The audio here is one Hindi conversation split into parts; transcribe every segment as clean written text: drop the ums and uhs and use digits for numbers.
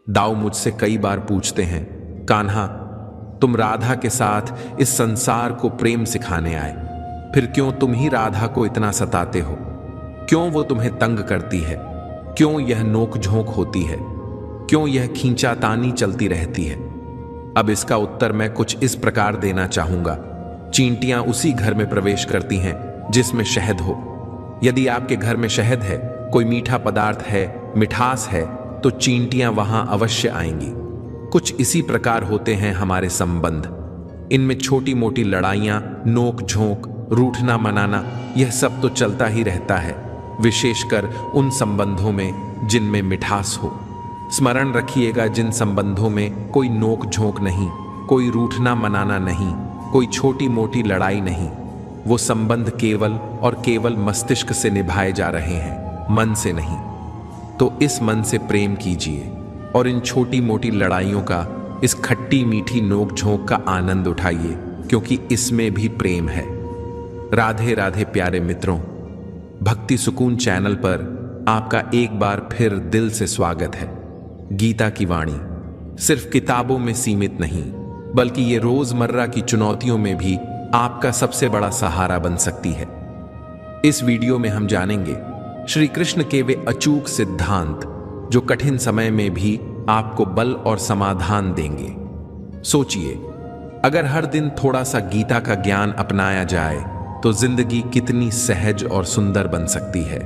दाऊ मुझसे कई बार पूछते हैं, कान्हा, तुम राधा के साथ इस संसार को प्रेम सिखाने आए, फिर क्यों तुम ही राधा को इतना सताते हो? क्यों वो तुम्हें तंग करती है? क्यों यह नोक झोंक होती है? क्यों यह खींचातानी चलती रहती है? अब इसका उत्तर मैं कुछ इस प्रकार देना चाहूंगा। चींटियां उसी घर में प्रवेश करती हैं जिसमें शहद हो। यदि आपके घर में शहद है, कोई मीठा पदार्थ है, मिठास है, तो चींटियां वहां अवश्य आएंगी। कुछ इसी प्रकार होते हैं हमारे संबंध। इनमें छोटी मोटी लड़ाइयां, नोक झोंक, रूठना मनाना, यह सब तो चलता ही रहता है, विशेषकर उन संबंधों में जिनमें मिठास हो। स्मरण रखिएगा, जिन संबंधों में कोई नोक झोंक नहीं, कोई रूठना मनाना नहीं, कोई छोटी मोटी लड़ाई नहीं, वो संबंध केवल और केवल मस्तिष्क से निभाए जा रहे हैं, मन से नहीं। तो इस मन से प्रेम कीजिए और इन छोटी मोटी लड़ाइयों का, इस खट्टी मीठी नोक झोंक का आनंद उठाइए, क्योंकि इसमें भी प्रेम है। राधे राधे प्यारे मित्रों, भक्ति सुकून चैनल पर आपका एक बार फिर दिल से स्वागत है। गीता की वाणी सिर्फ किताबों में सीमित नहीं, बल्कि ये रोजमर्रा की चुनौतियों में भी आपका सबसे बड़ा सहारा बन सकती है। इस वीडियो में हम जानेंगे श्री कृष्ण के वे अचूक सिद्धांत जो कठिन समय में भी आपको बल और समाधान देंगे। सोचिए, अगर हर दिन थोड़ा सा गीता का ज्ञान अपनाया जाए तो जिंदगी कितनी सहज और सुंदर बन सकती है।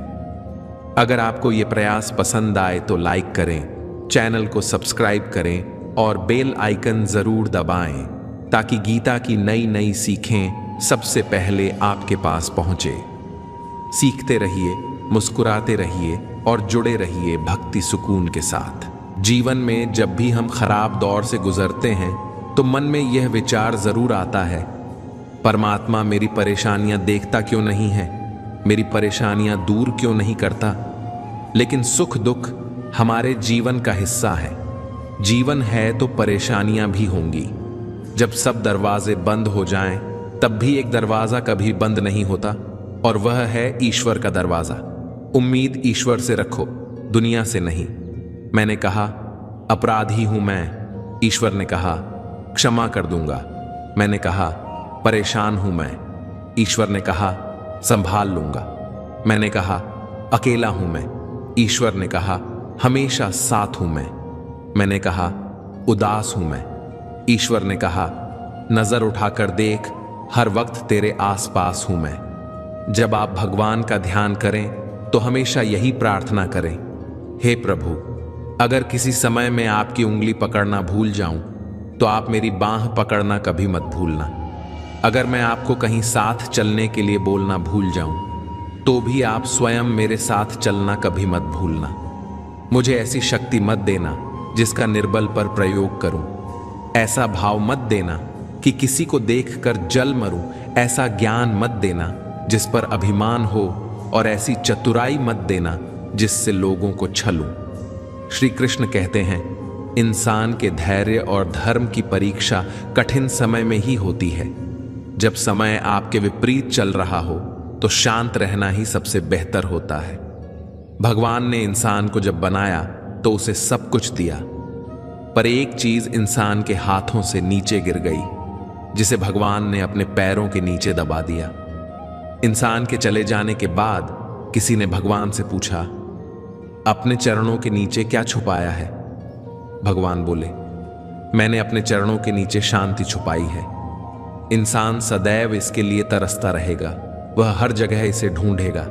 अगर आपको ये प्रयास पसंद आए तो लाइक करें, चैनल को सब्सक्राइब करें और बेल आइकन जरूर दबाएं, ताकि गीता की नई नई सीखें सबसे पहले आपके पास पहुंचे। सीखते रहिए, मुस्कुराते रहिए और जुड़े रहिए भक्ति सुकून के साथ। जीवन में जब भी हम खराब दौर से गुजरते हैं तो मन में यह विचार जरूर आता है, परमात्मा मेरी परेशानियां देखता क्यों नहीं है, मेरी परेशानियां दूर क्यों नहीं करता। लेकिन सुख दुख हमारे जीवन का हिस्सा है। जीवन है तो परेशानियां भी होंगी। जब सब दरवाजे बंद हो जाएं, तब भी एक दरवाजा कभी बंद नहीं होता, और वह है ईश्वर का दरवाजा। उम्मीद ईश्वर से रखो, दुनिया से नहीं। मैंने कहा, अपराधी हूं मैं। ईश्वर ने कहा, क्षमा कर दूंगा। मैंने कहा, परेशान हूं मैं। ईश्वर ने कहा, संभाल लूंगा। मैंने कहा, अकेला हूं मैं। ईश्वर ने कहा, हमेशा साथ हूं मैं। मैंने कहा, उदास हूं मैं। ईश्वर ने कहा, नजर उठाकर देख, हर वक्त तेरे आसपास हूं मैं। जब आप भगवान का ध्यान करें तो हमेशा यही प्रार्थना करें, हे प्रभु, अगर किसी समय में आपकी उंगली पकड़ना भूल जाऊं तो आप मेरी बांह पकड़ना कभी मत भूलना। अगर मैं आपको कहीं साथ चलने के लिए बोलना भूल जाऊं तो भी आप स्वयं मेरे साथ चलना कभी मत भूलना। मुझे ऐसी शक्ति मत देना जिसका निर्बल पर प्रयोग करूं। ऐसा भाव मत देना कि किसी को देखकर जल मरूं। ऐसा ज्ञान मत देना जिस पर अभिमान हो, और ऐसी चतुराई मत देना जिससे लोगों को छलूं। श्री कृष्ण कहते हैं, इंसान के धैर्य और धर्म की परीक्षा कठिन समय में ही होती है। जब समय आपके विपरीत चल रहा हो तो शांत रहना ही सबसे बेहतर होता है। भगवान ने इंसान को जब बनाया तो उसे सब कुछ दिया, पर एक चीज इंसान के हाथों से नीचे गिर गई, जिसे भगवान ने अपने पैरों के नीचे दबा दिया। इंसान के चले जाने के बाद किसी ने भगवान से पूछा, अपने चरणों के नीचे क्या छुपाया है? भगवान बोले, मैंने अपने चरणों के नीचे शांति छुपाई है। इंसान सदैव इसके लिए तरसता रहेगा। वह हर जगह इसे ढूंढेगा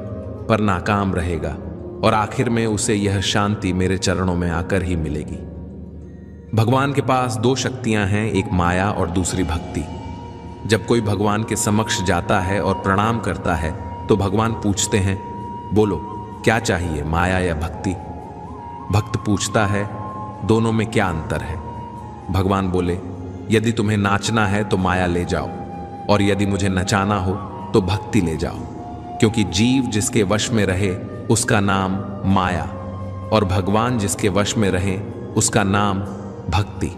पर नाकाम रहेगा, और आखिर में उसे यह शांति मेरे चरणों में आकर ही मिलेगी। भगवान के पास दो शक्तियां हैं, एक माया और दूसरी भक्ति। जब कोई भगवान के समक्ष जाता है और प्रणाम करता है तो भगवान पूछते हैं, बोलो क्या चाहिए, माया या भक्ति? भक्त पूछता है, दोनों में क्या अंतर है? भगवान बोले, यदि तुम्हें नाचना है तो माया ले जाओ, और यदि मुझे नचाना हो तो भक्ति ले जाओ। क्योंकि जीव जिसके वश में रहे उसका नाम माया, और भगवान जिसके वश में रहे उसका नाम भक्ति।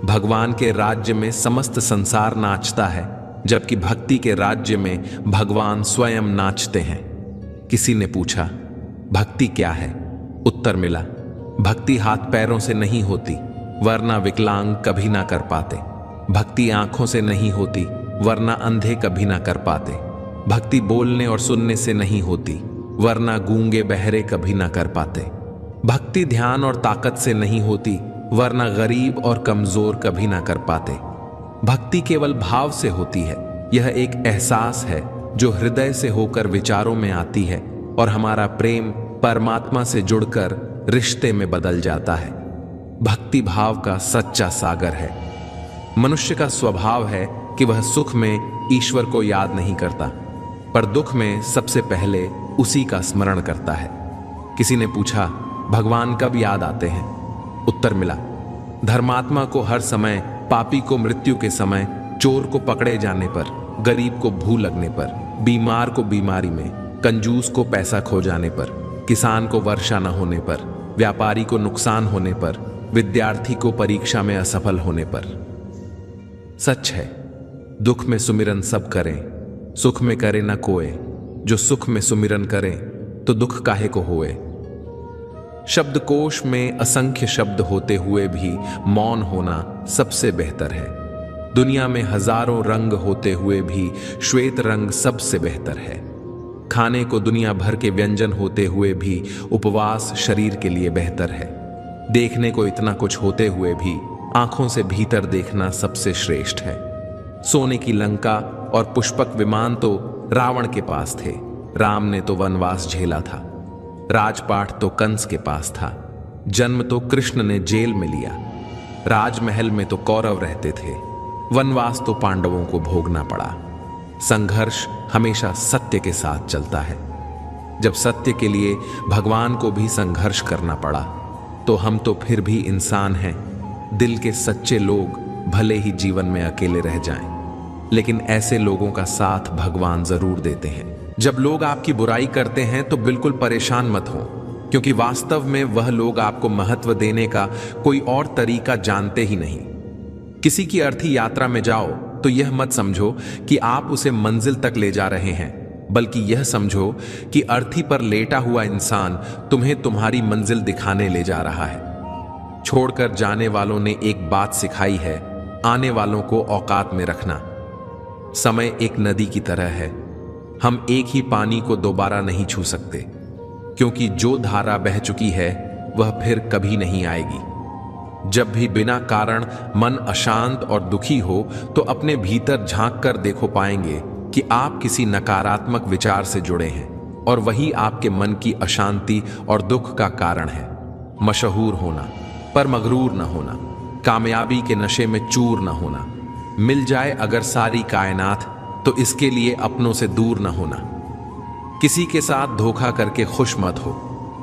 भगवान के राज्य में समस्त संसार नाचता है, जबकि भक्ति के राज्य में भगवान स्वयं नाचते हैं। किसी ने पूछा, भक्ति क्या है? उत्तर मिला, भक्ति हाथ पैरों से नहीं होती, वरना विकलांग कभी ना कर पाते। भक्ति आंखों से नहीं होती, वरना अंधे कभी ना कर पाते। भक्ति बोलने और सुनने से नहीं होती, वरना गूंगे बहरे कभी ना कर पाते। भक्ति ध्यान और ताकत से नहीं होती, वरना गरीब और कमजोर कभी ना कर पाते। भक्ति केवल भाव से होती है। यह एक एहसास है जो हृदय से होकर विचारों में आती है और हमारा प्रेम परमात्मा से जुड़कर रिश्ते में बदल जाता है। भक्ति भाव का सच्चा सागर है। मनुष्य का स्वभाव है कि वह सुख में ईश्वर को याद नहीं करता, पर दुख में सबसे पहले उसी का स्मरण करता है। किसी ने पूछा, भगवान कब याद आते हैं? उत्तर मिला, धर्मात्मा को हर समय, पापी को मृत्यु के समय, चोर को पकड़े जाने पर, गरीब को भूख लगने पर, बीमार को बीमारी में, कंजूस को पैसा खो जाने पर, किसान को वर्षा न होने पर, व्यापारी को नुकसान होने पर, विद्यार्थी को परीक्षा में असफल होने पर। सच है, दुख में सुमिरन सब करें, सुख में करे न कोय। जो सुख में सुमिरन करें तो दुख काहे को होए। शब्दकोश में असंख्य शब्द होते हुए भी मौन होना सबसे बेहतर है। दुनिया में हजारों रंग होते हुए भी श्वेत रंग सबसे बेहतर है। खाने को दुनिया भर के व्यंजन होते हुए भी उपवास शरीर के लिए बेहतर है। देखने को इतना कुछ होते हुए भी आंखों से भीतर देखना सबसे श्रेष्ठ है। सोने की लंका और पुष्पक विमान तो रावण के पास थे, राम ने तो वनवास झेला था। राजपाट तो कंस के पास था, जन्म तो कृष्ण ने जेल में लिया। राजमहल में तो कौरव रहते थे, वनवास तो पांडवों को भोगना पड़ा। संघर्ष हमेशा सत्य के साथ चलता है। जब सत्य के लिए भगवान को भी संघर्ष करना पड़ा, तो हम तो फिर भी इंसान हैं। दिल के सच्चे लोग भले ही जीवन में अकेले रह जाएं, लेकिन ऐसे लोगों का साथ भगवान जरूर देते हैं। जब लोग आपकी बुराई करते हैं तो बिल्कुल परेशान मत हो, क्योंकि वास्तव में वह लोग आपको महत्व देने का कोई और तरीका जानते ही नहीं। किसी की अर्थी यात्रा में जाओ तो यह मत समझो कि आप उसे मंजिल तक ले जा रहे हैं, बल्कि यह समझो कि अर्थी पर लेटा हुआ इंसान तुम्हें तुम्हारी मंजिल दिखाने ले जा रहा है। छोड़कर जाने वालों ने एक बात सिखाई है, आने वालों को औकात में रखना। समय एक नदी की तरह है, हम एक ही पानी को दोबारा नहीं छू सकते, क्योंकि जो धारा बह चुकी है वह फिर कभी नहीं आएगी। जब भी बिना कारण मन अशांत और दुखी हो तो अपने भीतर झांक कर देखो पाएंगे कि आप किसी नकारात्मक विचार से जुड़े हैं, और वही आपके मन की अशांति और दुख का कारण है। मशहूर होना पर मगरूर न होना, कामयाबी के नशे में चूर न होना, मिल जाए अगर सारी कायनात तो इसके लिए अपनों से दूर न होना। किसी के साथ धोखा करके खुश मत हो,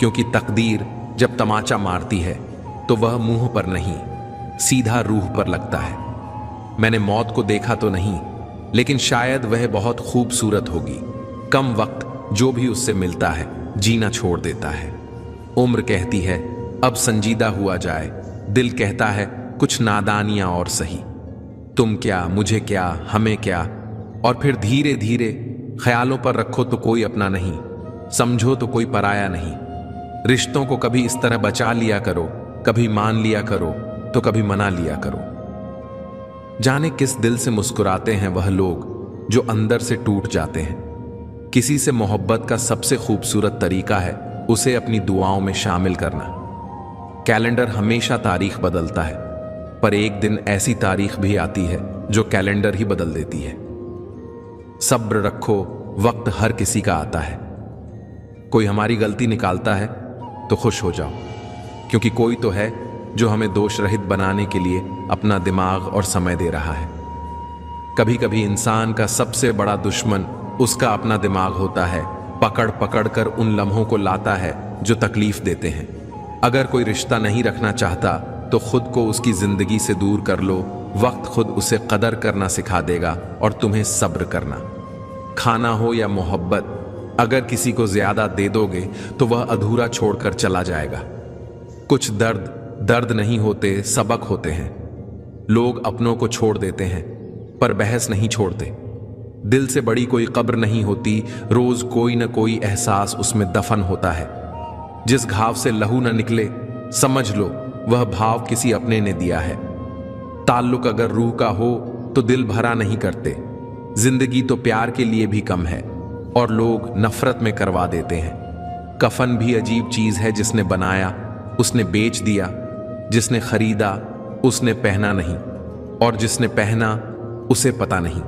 क्योंकि तकदीर जब तमाचा मारती है तो वह मुंह पर नहीं, सीधा रूह पर लगता है। मैंने मौत को देखा तो नहीं, लेकिन शायद वह बहुत खूबसूरत होगी। कम वक्त जो भी उससे मिलता है जीना छोड़ देता है। उम्र कहती है अब संजीदा हुआ जाए, दिल कहता है कुछ नादानियां और सही। तुम क्या, मुझे क्या, हमें क्या, और फिर धीरे धीरे ख्यालों पर रखो तो कोई अपना नहीं, समझो तो कोई पराया नहीं। रिश्तों को कभी इस तरह बचा लिया करो, कभी मान लिया करो तो कभी मना लिया करो। जाने किस दिल से मुस्कुराते हैं वह लोग जो अंदर से टूट जाते हैं। किसी से मोहब्बत का सबसे खूबसूरत तरीका है उसे अपनी दुआओं में शामिल करना। कैलेंडर हमेशा तारीख बदलता है, पर एक दिन ऐसी तारीख भी आती है जो कैलेंडर ही बदल देती है। सब्र रखो, वक्त हर किसी का आता है। कोई हमारी गलती निकालता है तो खुश हो जाओ, क्योंकि कोई तो है जो हमें दोष रहित बनाने के लिए अपना दिमाग और समय दे रहा है। कभी कभी इंसान का सबसे बड़ा दुश्मन उसका अपना दिमाग होता है, पकड़ पकड़ कर उन लम्हों को लाता है जो तकलीफ देते हैं। अगर कोई रिश्ता नहीं रखना चाहता तो खुद को उसकी जिंदगी से दूर कर लो। वक्त खुद उसे कदर करना सिखा देगा और तुम्हें सब्र करना। खाना हो या मोहब्बत, अगर किसी को ज्यादा दे दोगे तो वह अधूरा छोड़कर चला जाएगा। कुछ दर्द नहीं होते, सबक होते हैं। लोग अपनों को छोड़ देते हैं पर बहस नहीं छोड़ते। दिल से बड़ी कोई कब्र नहीं होती, रोज कोई न कोई एहसास उसमें दफन होता है। जिस घाव से लहू न निकले समझ लो वह भाव किसी अपने ने दिया है। ताल्लुक अगर रूह का हो तो दिल भरा नहीं करते। जिंदगी तो प्यार के लिए भी कम है और लोग नफरत में करवा देते हैं। कफन भी अजीब चीज है, जिसने बनाया उसने बेच दिया, जिसने खरीदा उसने पहना नहीं, और जिसने पहना उसे पता नहीं।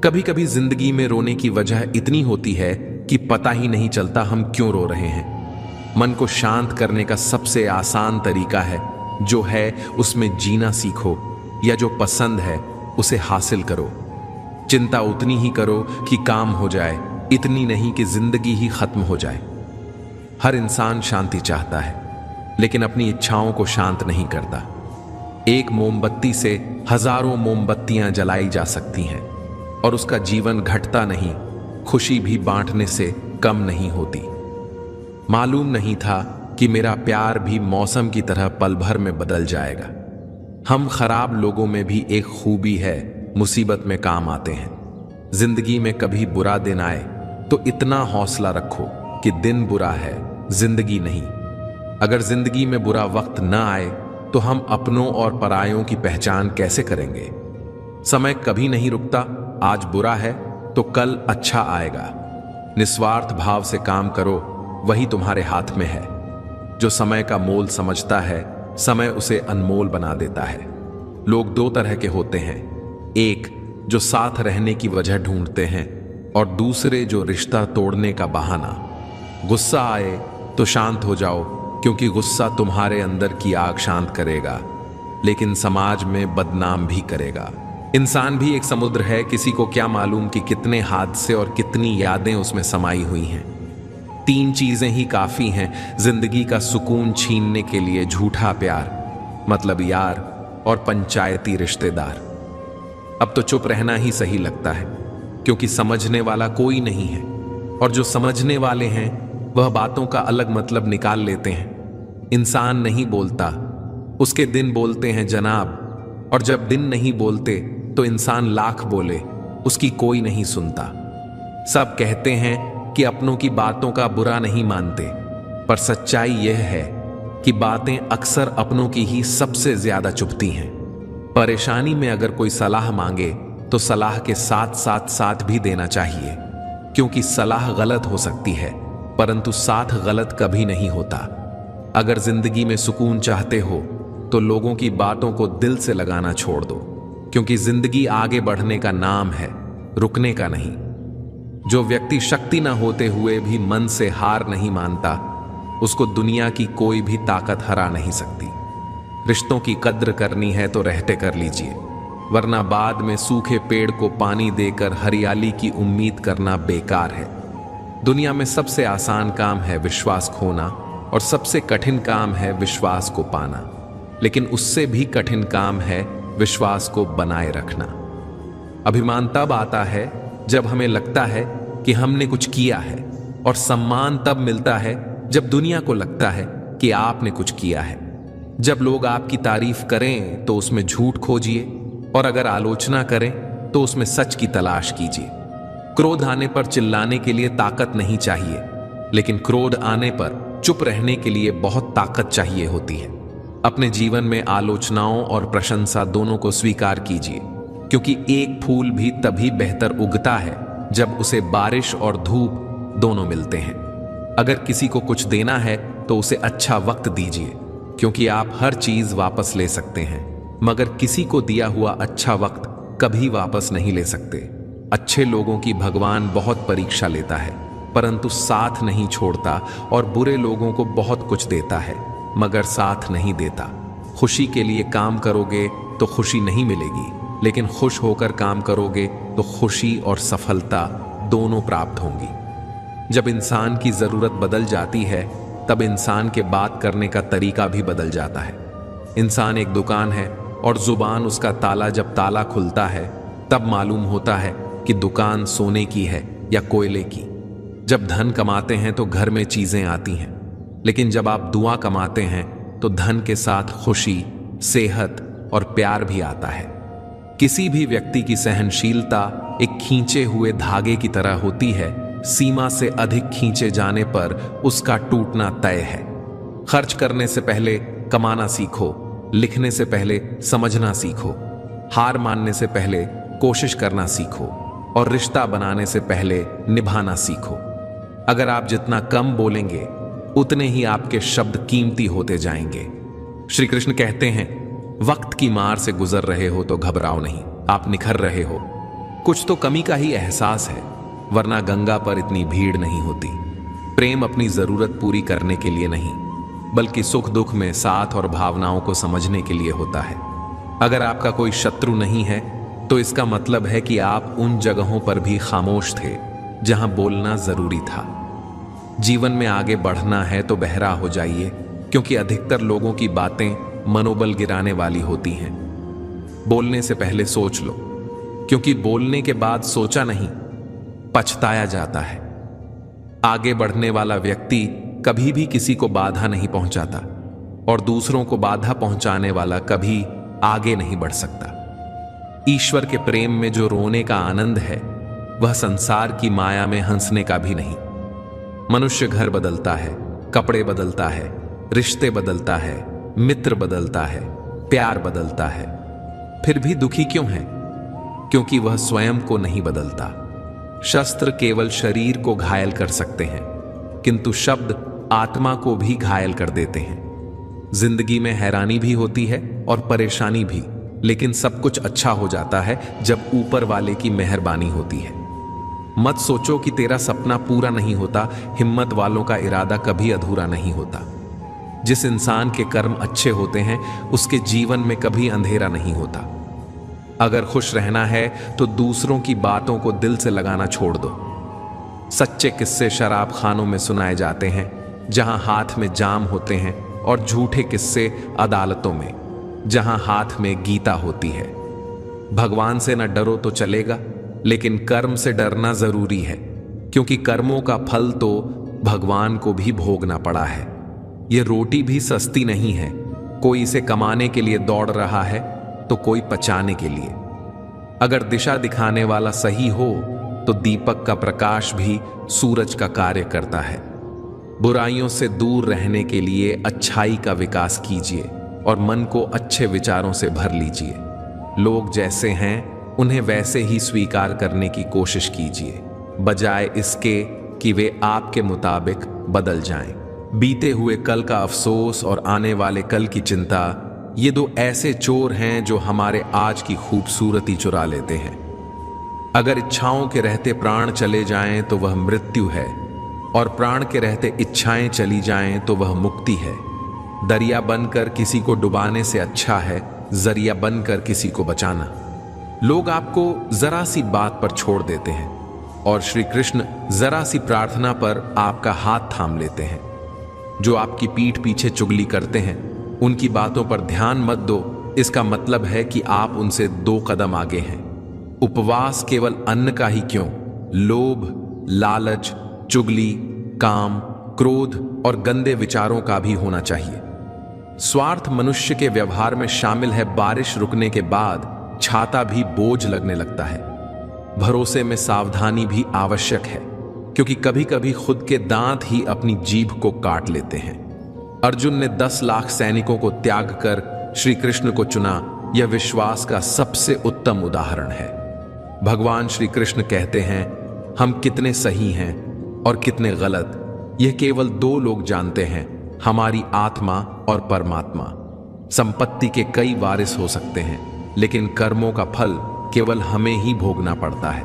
कभी कभी जिंदगी में रोने की वजह इतनी होती है कि पता ही नहीं चलता हम क्यों रो रहे हैं। मन को शांत करने का सबसे आसान तरीका है जो है उसमें जीना सीखो, या जो पसंद है उसे हासिल करो। चिंता उतनी ही करो कि काम हो जाए, इतनी नहीं कि जिंदगी ही खत्म हो जाए। हर इंसान शांति चाहता है, लेकिन अपनी इच्छाओं को शांत नहीं करता। एक मोमबत्ती से हजारों मोमबत्तियां जलाई जा सकती हैं और उसका जीवन घटता नहीं, खुशी भी बांटने से कम नहीं होती। मालूम नहीं था कि मेरा प्यार भी मौसम की तरह पल भर में बदल जाएगा। हम खराब लोगों में भी एक खूबी है, मुसीबत में काम आते हैं। जिंदगी में कभी बुरा दिन आए तो इतना हौसला रखो कि दिन बुरा है, जिंदगी नहीं। अगर जिंदगी में बुरा वक्त न आए तो हम अपनों और परायों की पहचान कैसे करेंगे? समय कभी नहीं रुकता, आज बुरा है तो कल अच्छा आएगा। निस्वार्थ भाव से काम करो, वही तुम्हारे हाथ में है। जो समय का मोल समझता है, समय उसे अनमोल बना देता है। लोग दो तरह के होते हैं, एक जो साथ रहने की वजह ढूंढते हैं और दूसरे जो रिश्ता तोड़ने का बहाना। गुस्सा आए तो शांत हो जाओ, क्योंकि गुस्सा तुम्हारे अंदर की आग शांत करेगा, लेकिन समाज में बदनाम भी करेगा। इंसान भी एक समुद्र है, किसी को क्या मालूम कि कितने हादसे और कितनी यादें उसमें समाई हुई हैं। 3 चीजें ही काफी हैं जिंदगी का सुकून छीनने के लिए: झूठा प्यार, मतलब यार, और पंचायती रिश्तेदार। अब तो चुप रहना ही सही लगता है, क्योंकि समझने वाला कोई नहीं है, और जो समझने वाले हैं वह बातों का अलग मतलब निकाल लेते हैं। इंसान नहीं बोलता, उसके दिन बोलते हैं जनाब, और जब दिन नहीं बोलते तो इंसान लाख बोले, उसकी कोई नहीं सुनता। सब कहते हैं कि अपनों की बातों का बुरा नहीं मानते, पर सच्चाई यह है कि बातें अक्सर अपनों की ही सबसे ज्यादा चुभती हैं। परेशानी में अगर कोई सलाह मांगे तो सलाह के साथ साथ साथ भी देना चाहिए, क्योंकि सलाह गलत हो सकती है परंतु साथ गलत कभी नहीं होता। अगर जिंदगी में सुकून चाहते हो तो लोगों की बातों को दिल से लगाना छोड़ दो, क्योंकि जिंदगी आगे बढ़ने का नाम है, रुकने का नहीं। जो व्यक्ति शक्ति न होते हुए भी मन से हार नहीं मानता, उसको दुनिया की कोई भी ताकत हरा नहीं सकती। रिश्तों की कद्र करनी है तो रहते कर लीजिए, वरना बाद में सूखे पेड़ को पानी देकर हरियाली की उम्मीद करना बेकार है। दुनिया में सबसे आसान काम है विश्वास खोना, और सबसे कठिन काम है विश्वास को पाना, लेकिन उससे भी कठिन काम है विश्वास को बनाए रखना। अभिमान तब आता है जब हमें लगता है कि हमने कुछ किया है, और सम्मान तब मिलता है जब दुनिया को लगता है कि आपने कुछ किया है। जब लोग आपकी तारीफ करें तो उसमें झूठ खोजिए, और अगर आलोचना करें तो उसमें सच की तलाश कीजिए। क्रोध आने पर चिल्लाने के लिए ताकत नहीं चाहिए, लेकिन क्रोध आने पर चुप रहने के लिए बहुत ताकत चाहिए होती है। अपने जीवन में आलोचनाओं और प्रशंसा दोनों को स्वीकार कीजिए, क्योंकि एक फूल भी तभी बेहतर उगता है जब उसे बारिश और धूप दोनों मिलते हैं। अगर किसी को कुछ देना है तो उसे अच्छा वक्त दीजिए, क्योंकि आप हर चीज वापस ले सकते हैं, मगर किसी को दिया हुआ अच्छा वक्त कभी वापस नहीं ले सकते। अच्छे लोगों की भगवान बहुत परीक्षा लेता है, परंतु साथ नहीं छोड़ता, और बुरे लोगों को बहुत कुछ देता है मगर साथ नहीं देता। खुशी के लिए काम करोगे तो खुशी नहीं मिलेगी, लेकिन खुश होकर काम करोगे तो खुशी और सफलता दोनों प्राप्त होंगी। जब इंसान की जरूरत बदल जाती है तब इंसान के बात करने का तरीका भी बदल जाता है। इंसान एक दुकान है और जुबान उसका ताला जब ताला खुलता है तब मालूम होता है कि दुकान सोने की है या कोयले की। जब धन कमाते हैं तो घर में चीजें आती हैं, लेकिन जब आप दुआ कमाते हैं तो धन के साथ खुशी, सेहत और प्यार भी आता है। किसी भी व्यक्ति की सहनशीलता एक खींचे हुए धागे की तरह होती है, सीमा से अधिक खींचे जाने पर उसका टूटना तय है। खर्च करने से पहले कमाना सीखो, लिखने से पहले समझना सीखो, हार मानने से पहले कोशिश करना सीखो और रिश्ता बनाने से पहले निभाना सीखो। अगर आप जितना कम बोलेंगे उतने ही आपके शब्द कीमती होते जाएंगे। श्री कृष्ण कहते हैं, वक्त की मार से गुजर रहे हो तो घबराओ नहीं, आप निखर रहे हो। कुछ तो कमी का ही एहसास है, वरना गंगा पर इतनी भीड़ नहीं होती। प्रेम अपनी जरूरत पूरी करने के लिए नहीं, बल्कि सुख दुख में साथ और भावनाओं को समझने के लिए होता है। अगर आपका कोई शत्रु नहीं है तो इसका मतलब है कि आप उन जगहों पर भी खामोश थे जहां बोलना जरूरी था। जीवन में आगे बढ़ना है तो बहरा हो जाइए, क्योंकि अधिकतर लोगों की बातें मनोबल गिराने वाली होती हैं। बोलने से पहले सोच लो, क्योंकि बोलने के बाद सोचा नहीं, पछताया जाता है। आगे बढ़ने वाला व्यक्ति कभी भी किसी को बाधा नहीं पहुंचाता और दूसरों को बाधा पहुंचाने वाला कभी आगे नहीं बढ़ सकता। ईश्वर के प्रेम में जो रोने का आनंद है वह संसार की माया में हंसने का भी नहीं। मनुष्य घर बदलता है, कपड़े बदलता है, रिश्ते बदलता है, मित्र बदलता है, प्यार बदलता है, फिर भी दुखी क्यों है? क्योंकि वह स्वयं को नहीं बदलता। शस्त्र केवल शरीर को घायल कर सकते हैं, किंतु शब्द आत्मा को भी घायल कर देते हैं। जिंदगी में हैरानी भी होती है और परेशानी भी, लेकिन सब कुछ अच्छा हो जाता है जब ऊपर वाले की मेहरबानी होती है। मत सोचो कि तेरा सपना पूरा नहीं होता, हिम्मत वालों का इरादा कभी अधूरा नहीं होता। जिस इंसान के कर्म अच्छे होते हैं उसके जीवन में कभी अंधेरा नहीं होता। अगर खुश रहना है तो दूसरों की बातों को दिल से लगाना छोड़ दो। सच्चे किस्से शराब खानों में सुनाए जाते हैं, जहां हाथ में जाम होते हैं, और झूठे किस्से अदालतों में, जहां हाथ में गीता होती है। भगवान से न डरो तो चलेगा, लेकिन कर्म से डरना जरूरी है, क्योंकि कर्मों का फल तो भगवान को भी भोगना पड़ा है। यह रोटी भी सस्ती नहीं है, कोई इसे कमाने के लिए दौड़ रहा है तो कोई पचाने के लिए। अगर दिशा दिखाने वाला सही हो तो दीपक का प्रकाश भी सूरज का कार्य करता है। बुराइयों से दूर रहने के लिए अच्छाई का विकास कीजिए और मन को अच्छे विचारों से भर लीजिए। लोग जैसे हैं उन्हें वैसे ही स्वीकार करने की कोशिश कीजिए, बजाय इसके कि वे आपके मुताबिक बदल जाएं। बीते हुए कल का अफसोस और आने वाले कल की चिंता, ये दो ऐसे चोर हैं जो हमारे आज की खूबसूरती चुरा लेते हैं। अगर इच्छाओं के रहते प्राण चले जाएं तो वह मृत्यु है, और प्राण के रहते इच्छाएं चली जाएं तो वह मुक्ति है। दरिया बनकर किसी को डुबाने से अच्छा है जरिया बनकर किसी को बचाना। लोग आपको जरा सी बात पर छोड़ देते हैं और श्री कृष्ण जरा सी प्रार्थना पर आपका हाथ थाम लेते हैं। जो आपकी पीठ पीछे चुगली करते हैं उनकी बातों पर ध्यान मत दो, इसका मतलब है कि आप उनसे 2 कदम आगे हैं। उपवास केवल अन्न का ही क्यों, लोभ, लालच, चुगली, काम, क्रोध और गंदे विचारों का भी होना चाहिए। स्वार्थ मनुष्य के व्यवहार में शामिल है। बारिश रुकने के बाद छाता भी बोझ लगने लगता है। भरोसे में सावधानी भी आवश्यक है, क्योंकि कभी कभी खुद के दांत ही अपनी जीभ को काट लेते हैं। अर्जुन ने 10 लाख सैनिकों को त्याग कर श्री कृष्ण को चुना, यह विश्वास का सबसे उत्तम उदाहरण है। भगवान श्री कृष्ण कहते हैं, हम कितने सही हैं और कितने गलत यह केवल 2 लोग जानते हैं, हमारी आत्मा और परमात्मा। संपत्ति के कई वारिस हो सकते हैं, लेकिन कर्मों का फल केवल हमें ही भोगना पड़ता है।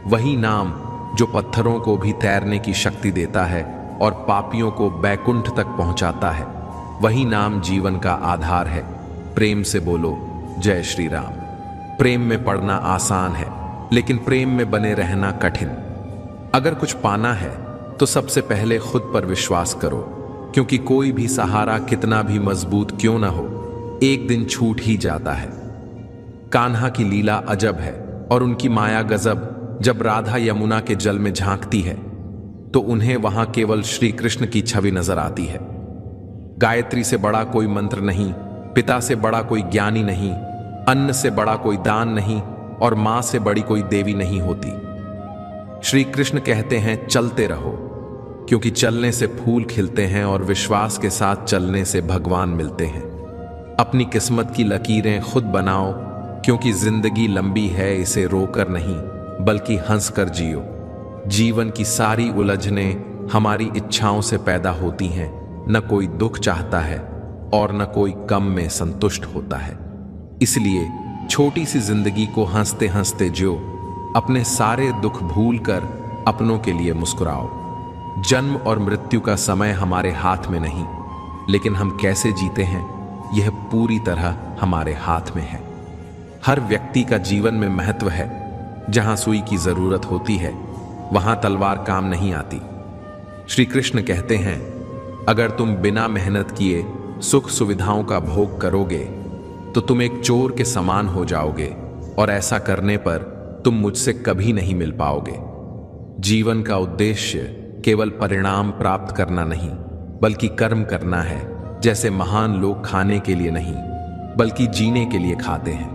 वही नाम जो पत्थरों को भी तैरने की शक्ति देता है और पापियों को बैकुंठ तक पहुंचाता है, वही नाम जीवन का आधार है। प्रेम से बोलो जय श्री राम। प्रेम में पड़ना आसान है, लेकिन प्रेम में बने रहना कठिन। अगर कुछ पाना है तो सबसे पहले खुद पर विश्वास करो, क्योंकि कोई भी सहारा कितना भी मजबूत क्यों ना हो, एक दिन छूट ही जाता है। कान्हा की लीला अजब है और उनकी माया गजब। जब राधा यमुना के जल में झांकती है तो उन्हें वहां केवल श्री कृष्ण की छवि नजर आती है। गायत्री से बड़ा कोई मंत्र नहीं, पिता से बड़ा कोई ज्ञानी नहीं, अन्न से बड़ा कोई दान नहीं और मां से बड़ी कोई देवी नहीं होती। श्री कृष्ण कहते हैं, चलते रहो, क्योंकि चलने से फूल खिलते हैं और विश्वास के साथ चलने से भगवान मिलते हैं। अपनी किस्मत की लकीरें खुद बनाओ, क्योंकि जिंदगी लंबी है, इसे रोकर नहीं बल्कि हंसकर जियो। जीवन की सारी उलझनें हमारी इच्छाओं से पैदा होती हैं। न कोई दुख चाहता है और न कोई कम में संतुष्ट होता है। इसलिए छोटी सी जिंदगी को हंसते हंसते जियो। अपने सारे दुख भूलकर अपनों के लिए मुस्कुराओ। जन्म और मृत्यु का समय हमारे हाथ में नहीं, लेकिन हम कैसे जीते हैं यह पूरी तरह हमारे हाथ में है। हर व्यक्ति का जीवन में महत्व है। जहां सुई की जरूरत होती है वहां तलवार काम नहीं आती। श्री कृष्ण कहते हैं, अगर तुम बिना मेहनत किए सुख सुविधाओं का भोग करोगे तो तुम एक चोर के समान हो जाओगे, और ऐसा करने पर तुम मुझसे कभी नहीं मिल पाओगे। जीवन का उद्देश्य केवल परिणाम प्राप्त करना नहीं बल्कि कर्म करना है। जैसे महान लोग खाने के लिए नहीं बल्कि जीने के लिए खाते हैं,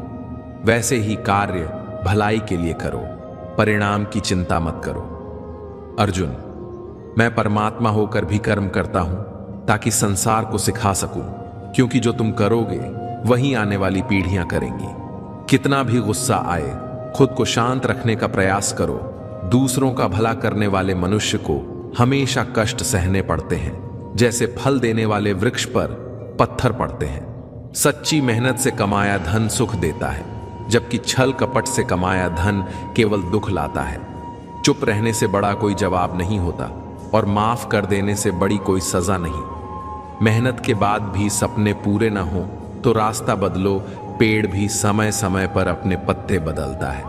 वैसे ही कार्य भलाई के लिए करो, परिणाम की चिंता मत करो। अर्जुन, मैं परमात्मा होकर भी कर्म करता हूं ताकि संसार को सिखा सकूं, क्योंकि जो तुम करोगे वही आने वाली पीढ़ियां करेंगी। कितना भी गुस्सा आए, खुद को शांत रखने का प्रयास करो। दूसरों का भला करने वाले मनुष्य को हमेशा कष्ट सहने पड़ते हैं, जैसे फल देने वाले वृक्ष पर पत्थर पड़ते हैं। सच्ची मेहनत से कमाया धन सुख देता है, जबकि छल कपट से कमाया धन केवल दुख लाता है। चुप रहने से बड़ा कोई जवाब नहीं होता और माफ कर देने से बड़ी कोई सजा नहीं। मेहनत के बाद भी सपने पूरे ना हो तो रास्ता बदलो। पेड़ भी समय समय पर अपने पत्ते बदलता है।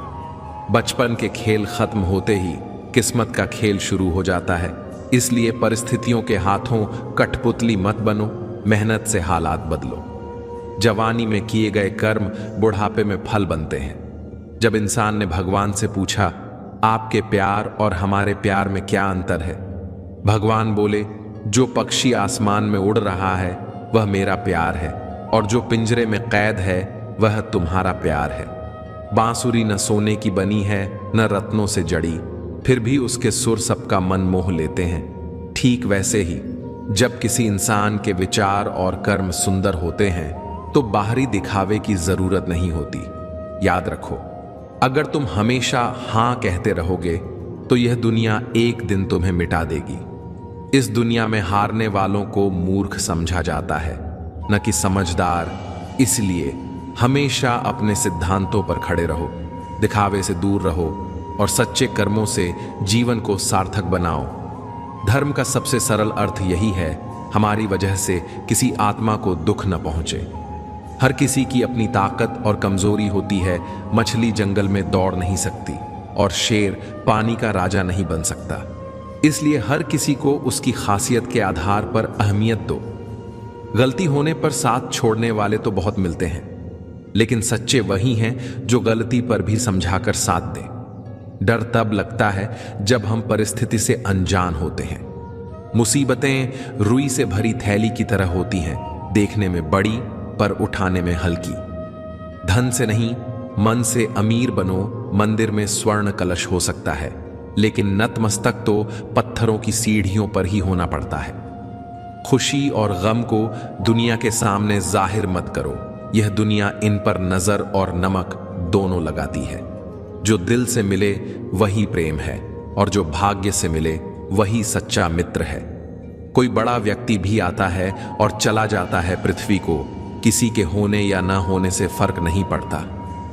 बचपन के खेल खत्म होते ही किस्मत का खेल शुरू हो जाता है। इसलिए परिस्थितियों के हाथों कठपुतली मत बनो, मेहनत से हालात बदलो। जवानी में किए गए कर्म बुढ़ापे में फल बनते हैं। जब इंसान ने भगवान से पूछा, आपके प्यार और हमारे प्यार में क्या अंतर है? भगवान बोले, जो पक्षी आसमान में उड़ रहा है वह मेरा प्यार है, और जो पिंजरे में कैद है वह तुम्हारा प्यार है। बांसुरी न सोने की बनी है न रत्नों से जड़ी, फिर भी उसके सुर सबका मन मोह लेते हैं। ठीक वैसे ही जब किसी इंसान के विचार और कर्म सुंदर होते हैं तो बाहरी दिखावे की जरूरत नहीं होती। याद रखो, अगर तुम हमेशा हां कहते रहोगे तो यह दुनिया एक दिन तुम्हें मिटा देगी। इस दुनिया में हारने वालों को मूर्ख समझा जाता है, न कि समझदार। इसलिए हमेशा अपने सिद्धांतों पर खड़े रहो, दिखावे से दूर रहो और सच्चे कर्मों से जीवन को सार्थक बनाओ। धर्म का सबसे सरल अर्थ यही है, हमारी वजह से किसी आत्मा को दुख न पहुंचे। हर किसी की अपनी ताकत और कमजोरी होती है। मछली जंगल में दौड़ नहीं सकती और शेर पानी का राजा नहीं बन सकता। इसलिए हर किसी को उसकी खासियत के आधार पर अहमियत दो। गलती होने पर साथ छोड़ने वाले तो बहुत मिलते हैं, लेकिन सच्चे वही हैं जो गलती पर भी समझाकर साथ दें। डर तब लगता है जब हम परिस्थिति से अनजान होते हैं। मुसीबतें रुई से भरी थैली की तरह होती हैं, देखने में बड़ी पर उठाने में हल्की। धन से नहीं मन से अमीर बनो। मंदिर में स्वर्ण कलश हो सकता है, लेकिन नतमस्तक तो पत्थरों की सीढ़ियों पर ही होना पड़ता है। खुशी और गम को दुनिया के सामने जाहिर मत करो। यह दुनिया इन पर नजर और नमक दोनों लगाती है। जो दिल से मिले वही प्रेम है, और जो भाग्य से मिले वही सच्चा मित्र है। कोई बड़ा व्यक्ति भी आता है और चला जाता है पृथ्वी को। किसी के होने या ना होने से फर्क नहीं पड़ता।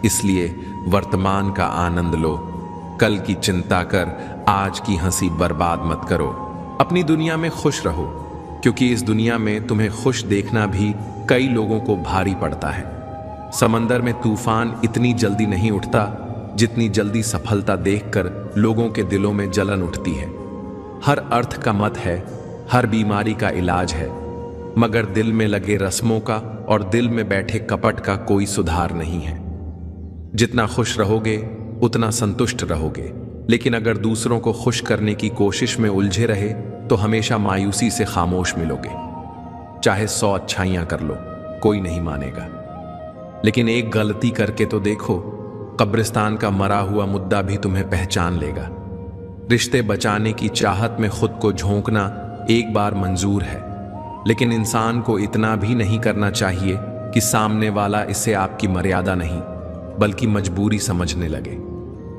इसलिए वर्तमान का आनंद लो। कल की चिंता कर आज की हंसी बर्बाद मत करो। अपनी दुनिया में खुश रहो, क्योंकि इस दुनिया में तुम्हें खुश देखना भी कई लोगों को भारी पड़ता है। समंदर में तूफान इतनी जल्दी नहीं उठता जितनी जल्दी सफलता देखकर लोगों के दिलों में जलन उठती है। हर अर्थ का मत है, हर बीमारी का इलाज है, मगर दिल में लगे रस्मों का और दिल में बैठे कपट का कोई सुधार नहीं है। जितना खुश रहोगे उतना संतुष्ट रहोगे, लेकिन अगर दूसरों को खुश करने की कोशिश में उलझे रहे तो हमेशा मायूसी से खामोश मिलोगे। चाहे 100 अच्छाइयां कर लो, कोई नहीं मानेगा, लेकिन एक गलती करके तो देखो, कब्रिस्तान का मरा हुआ मुद्दा भी तुम्हें पहचान लेगा। रिश्ते बचाने की चाहत में खुद को झोंकना एक बार मंजूर है, लेकिन इंसान को इतना भी नहीं करना चाहिए कि सामने वाला इसे आपकी मर्यादा नहीं बल्कि मजबूरी समझने लगे।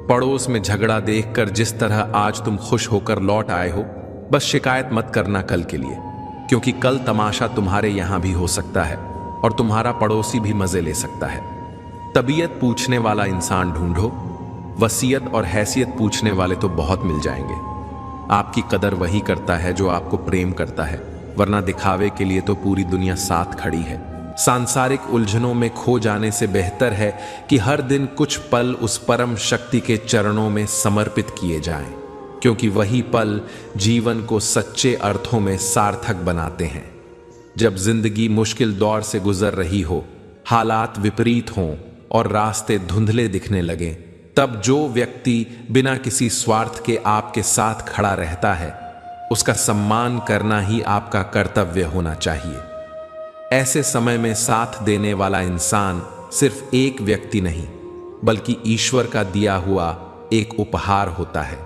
पड़ोस में झगड़ा देखकर जिस तरह आज तुम खुश होकर लौट आए हो, बस शिकायत मत करना कल के लिए, क्योंकि कल तमाशा तुम्हारे यहां भी हो सकता है और तुम्हारा पड़ोसी भी मजे ले सकता है। तबीयत पूछने वाला इंसान ढूंढो, वसीयत और हैसियत पूछने वाले तो बहुत मिल जाएंगे। आपकी कदर वही करता है जो आपको प्रेम करता है, वरना दिखावे के लिए तो पूरी दुनिया साथ खड़ी है। सांसारिक उलझनों में खो जाने से बेहतर है कि हर दिन कुछ पल उस परम शक्ति के चरणों में समर्पित किए जाएं, क्योंकि वही पल जीवन को सच्चे अर्थों में सार्थक बनाते हैं। जब जिंदगी मुश्किल दौर से गुजर रही हो, हालात विपरीत हों और रास्ते धुंधले दिखने लगें, तब जो व्यक्ति बिना किसी स्वार्थ के आपके साथ खड़ा रहता है, उसका सम्मान करना ही आपका कर्तव्य होना चाहिए। ऐसे समय में साथ देने वाला इंसान सिर्फ एक व्यक्ति नहीं, बल्कि ईश्वर का दिया हुआ एक उपहार होता है,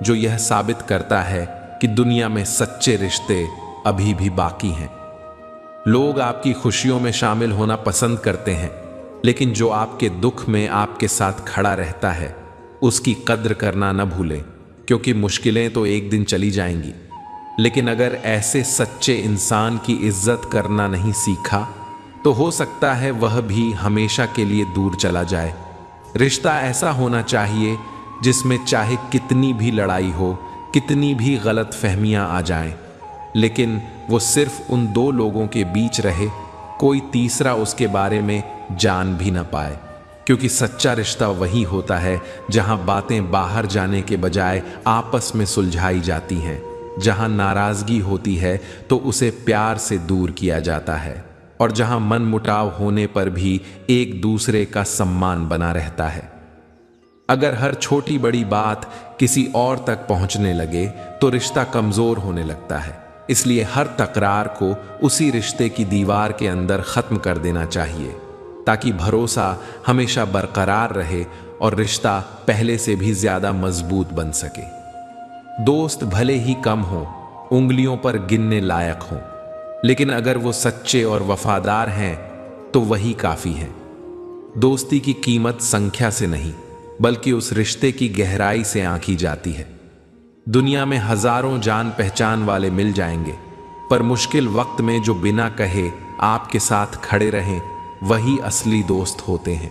जो यह साबित करता है कि दुनिया में सच्चे रिश्ते अभी भी बाकी हैं। लोग आपकी खुशियों में शामिल होना पसंद करते हैं, लेकिन जो आपके दुख में आपके साथ खड़ा रहता है, उसकी कद्र करना न भूलें, क्योंकि मुश्किलें तो एक दिन चली जाएंगी। लेकिन अगर ऐसे सच्चे इंसान की इज्जत करना नहीं सीखा, तो हो सकता है वह भी हमेशा के लिए दूर चला जाए। रिश्ता ऐसा होना चाहिए जिसमें चाहे कितनी भी लड़ाई हो, कितनी भी गलत फहमियां आ जाएं, लेकिन वो सिर्फ उन दो लोगों के बीच रहे, कोई तीसरा उसके बारे में जान भी न पाए। क्योंकि सच्चा रिश्ता वही होता है जहां बातें बाहर जाने के बजाय आपस में सुलझाई जाती हैं, जहां नाराजगी होती है तो उसे प्यार से दूर किया जाता है, और जहां मन मुटाव होने पर भी एक दूसरे का सम्मान बना रहता है। अगर हर छोटी बड़ी बात किसी और तक पहुंचने लगे तो रिश्ता कमजोर होने लगता है। इसलिए हर तकरार को उसी रिश्ते की दीवार के अंदर खत्म कर देना चाहिए, ताकि भरोसा हमेशा बरकरार रहे और रिश्ता पहले से भी ज्यादा मजबूत बन सके। दोस्त भले ही कम हो, उंगलियों पर गिनने लायक हो, लेकिन अगर वो सच्चे और वफादार हैं तो वही काफी है। दोस्ती की कीमत संख्या से नहीं, बल्कि उस रिश्ते की गहराई से आंकी जाती है। दुनिया में हजारों जान पहचान वाले मिल जाएंगे, पर मुश्किल वक्त में जो बिना कहे आपके साथ खड़े रहें, वही असली दोस्त होते हैं।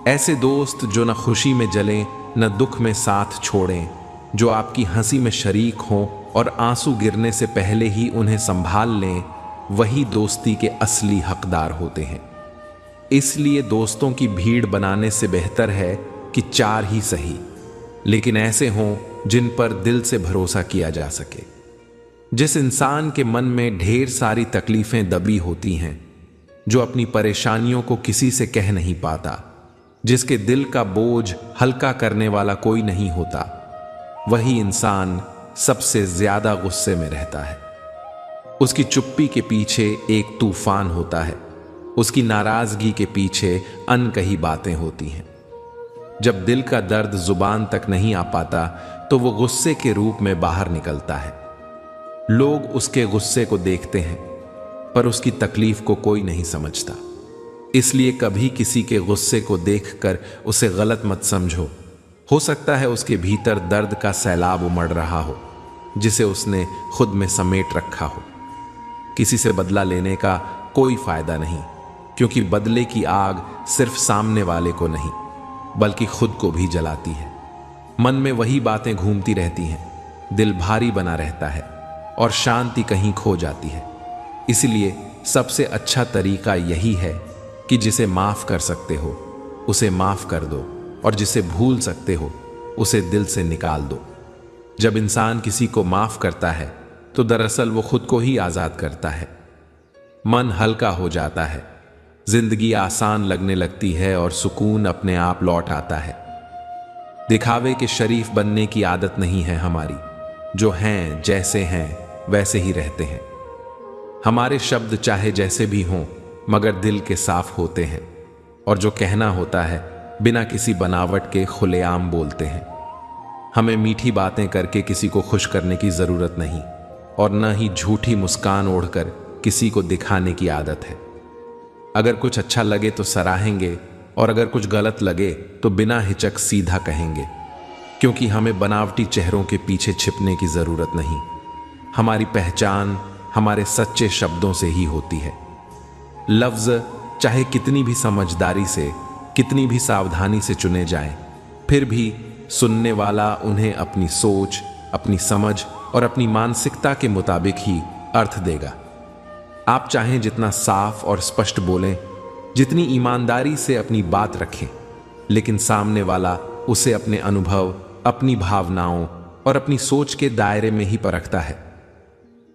ऐसे दोस्त जो न खुशी में जलें न दुख में साथ छोड़ें, जो आपकी हंसी में शरीक हों और आंसू गिरने से पहले ही उन्हें संभाल लें, वही दोस्ती के असली हकदार होते हैं। इसलिए दोस्तों की भीड़ बनाने से बेहतर है कि चार ही सही, लेकिन ऐसे हों जिन पर दिल से भरोसा किया जा सके। जिस इंसान के मन में ढेर सारी तकलीफें दबी होती हैं, जो अपनी परेशानियों को किसी से कह नहीं पाता, जिसके दिल का बोझ हल्का करने वाला कोई नहीं होता, वही इंसान सबसे ज्यादा गुस्से में रहता है। उसकी चुप्पी के पीछे एक तूफान होता है, उसकी नाराजगी के पीछे अनकही बातें होती हैं। जब दिल का दर्द जुबान तक नहीं आ पाता तो वो गुस्से के रूप में बाहर निकलता है। लोग उसके गुस्से को देखते हैं, पर उसकी तकलीफ को कोई नहीं समझता। इसलिए कभी किसी के गुस्से को देखकर उसे गलत मत समझो। हो सकता है उसके भीतर दर्द का सैलाब उमड़ रहा हो, जिसे उसने खुद में समेट रखा हो। किसी से बदला लेने का कोई फायदा नहीं, क्योंकि बदले की आग सिर्फ सामने वाले को नहीं, बल्कि खुद को भी जलाती है। मन में वही बातें घूमती रहती हैं, दिल भारी बना रहता है और शांति कहीं खो जाती है। इसलिए सबसे अच्छा तरीका यही है कि जिसे माफ कर सकते हो उसे माफ कर दो, और जिसे भूल सकते हो उसे दिल से निकाल दो। जब इंसान किसी को माफ करता है तो दरअसल वो खुद को ही आजाद करता है। मन हल्का हो जाता है, जिंदगी आसान लगने लगती है और सुकून अपने आप लौट आता है। दिखावे के शरीफ बनने की आदत नहीं है हमारी। जो हैं जैसे हैं वैसे ही रहते हैं। हमारे शब्द चाहे जैसे भी हों, मगर दिल के साफ होते हैं, और जो कहना होता है बिना किसी बनावट के खुलेआम बोलते हैं। हमें मीठी बातें करके किसी को खुश करने की जरूरत नहीं, और न ही झूठी मुस्कान ओढ़कर किसी को दिखाने की आदत है। अगर कुछ अच्छा लगे तो सराहेंगे, और अगर कुछ गलत लगे तो बिना हिचक सीधा कहेंगे, क्योंकि हमें बनावटी चेहरों के पीछे छिपने की जरूरत नहीं। हमारी पहचान हमारे सच्चे शब्दों से ही होती है। लफ्ज चाहे कितनी भी समझदारी से, कितनी भी सावधानी से चुने जाएं, फिर भी सुनने वाला उन्हें अपनी सोच, अपनी समझ और अपनी मानसिकता के मुताबिक ही अर्थ देगा। आप चाहें जितना साफ और स्पष्ट बोलें, जितनी ईमानदारी से अपनी बात रखें, लेकिन सामने वाला उसे अपने अनुभव, अपनी भावनाओं और अपनी सोच के दायरे में ही परखता है।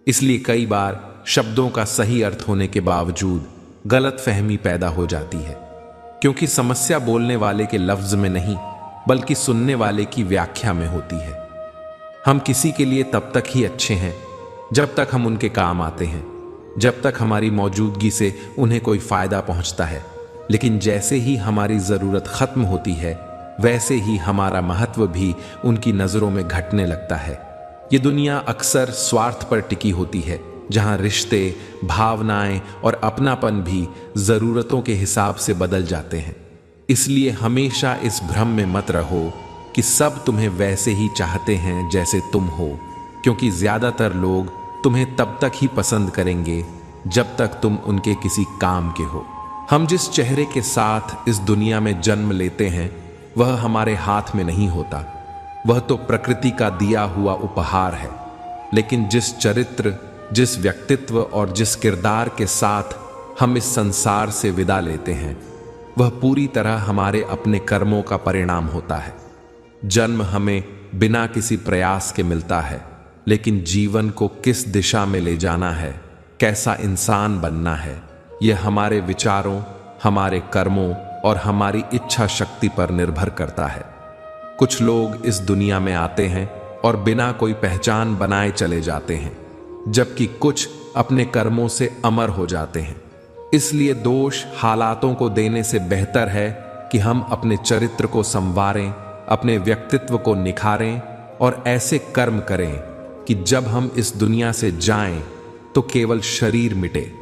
इसलिए कई बार शब्दों का सही अर्थ होने के बावजूद गलतफहमी पैदा हो जाती है, क्योंकि समस्या बोलने वाले के लफ्ज में नहीं बल्कि सुनने वाले की व्याख्या में होती है। हम किसी के लिए तब तक ही अच्छे हैं जब तक हम उनके काम आते हैं, जब तक हमारी मौजूदगी से उन्हें कोई फायदा पहुंचता है। लेकिन जैसे ही हमारी जरूरत खत्म होती है, वैसे ही हमारा महत्व भी उनकी नजरों में घटने लगता है। ये दुनिया अक्सर स्वार्थ पर टिकी होती है, जहां रिश्ते, भावनाएं और अपनापन भी जरूरतों के हिसाब से बदल जाते हैं। इसलिए हमेशा इस भ्रम में मत रहो कि सब तुम्हें वैसे ही चाहते हैं जैसे तुम हो, क्योंकि ज्यादातर लोग तुम्हें तब तक ही पसंद करेंगे जब तक तुम उनके किसी काम के हो। हम जिस चेहरे के साथ इस दुनिया में जन्म लेते हैं, वह हमारे हाथ में नहीं होता, वह तो प्रकृति का दिया हुआ उपहार है। लेकिन जिस चरित्र, जिस व्यक्तित्व और जिस किरदार के साथ हम इस संसार से विदा लेते हैं, वह पूरी तरह हमारे अपने कर्मों का परिणाम होता है। जन्म हमें बिना किसी प्रयास के मिलता है, लेकिन जीवन को किस दिशा में ले जाना है, कैसा इंसान बनना है, यह हमारे विचारों, हमारे कर्मों और हमारी इच्छा शक्ति पर निर्भर करता है। कुछ लोग इस दुनिया में आते हैं और बिना कोई पहचान बनाए चले जाते हैं, जबकि कुछ अपने कर्मों से अमर हो जाते हैं। इसलिए दोष हालातों को देने से बेहतर है कि हम अपने चरित्र को संवारें, अपने व्यक्तित्व को निखारें और ऐसे कर्म करें कि जब हम इस दुनिया से जाएं तो केवल शरीर मिटे,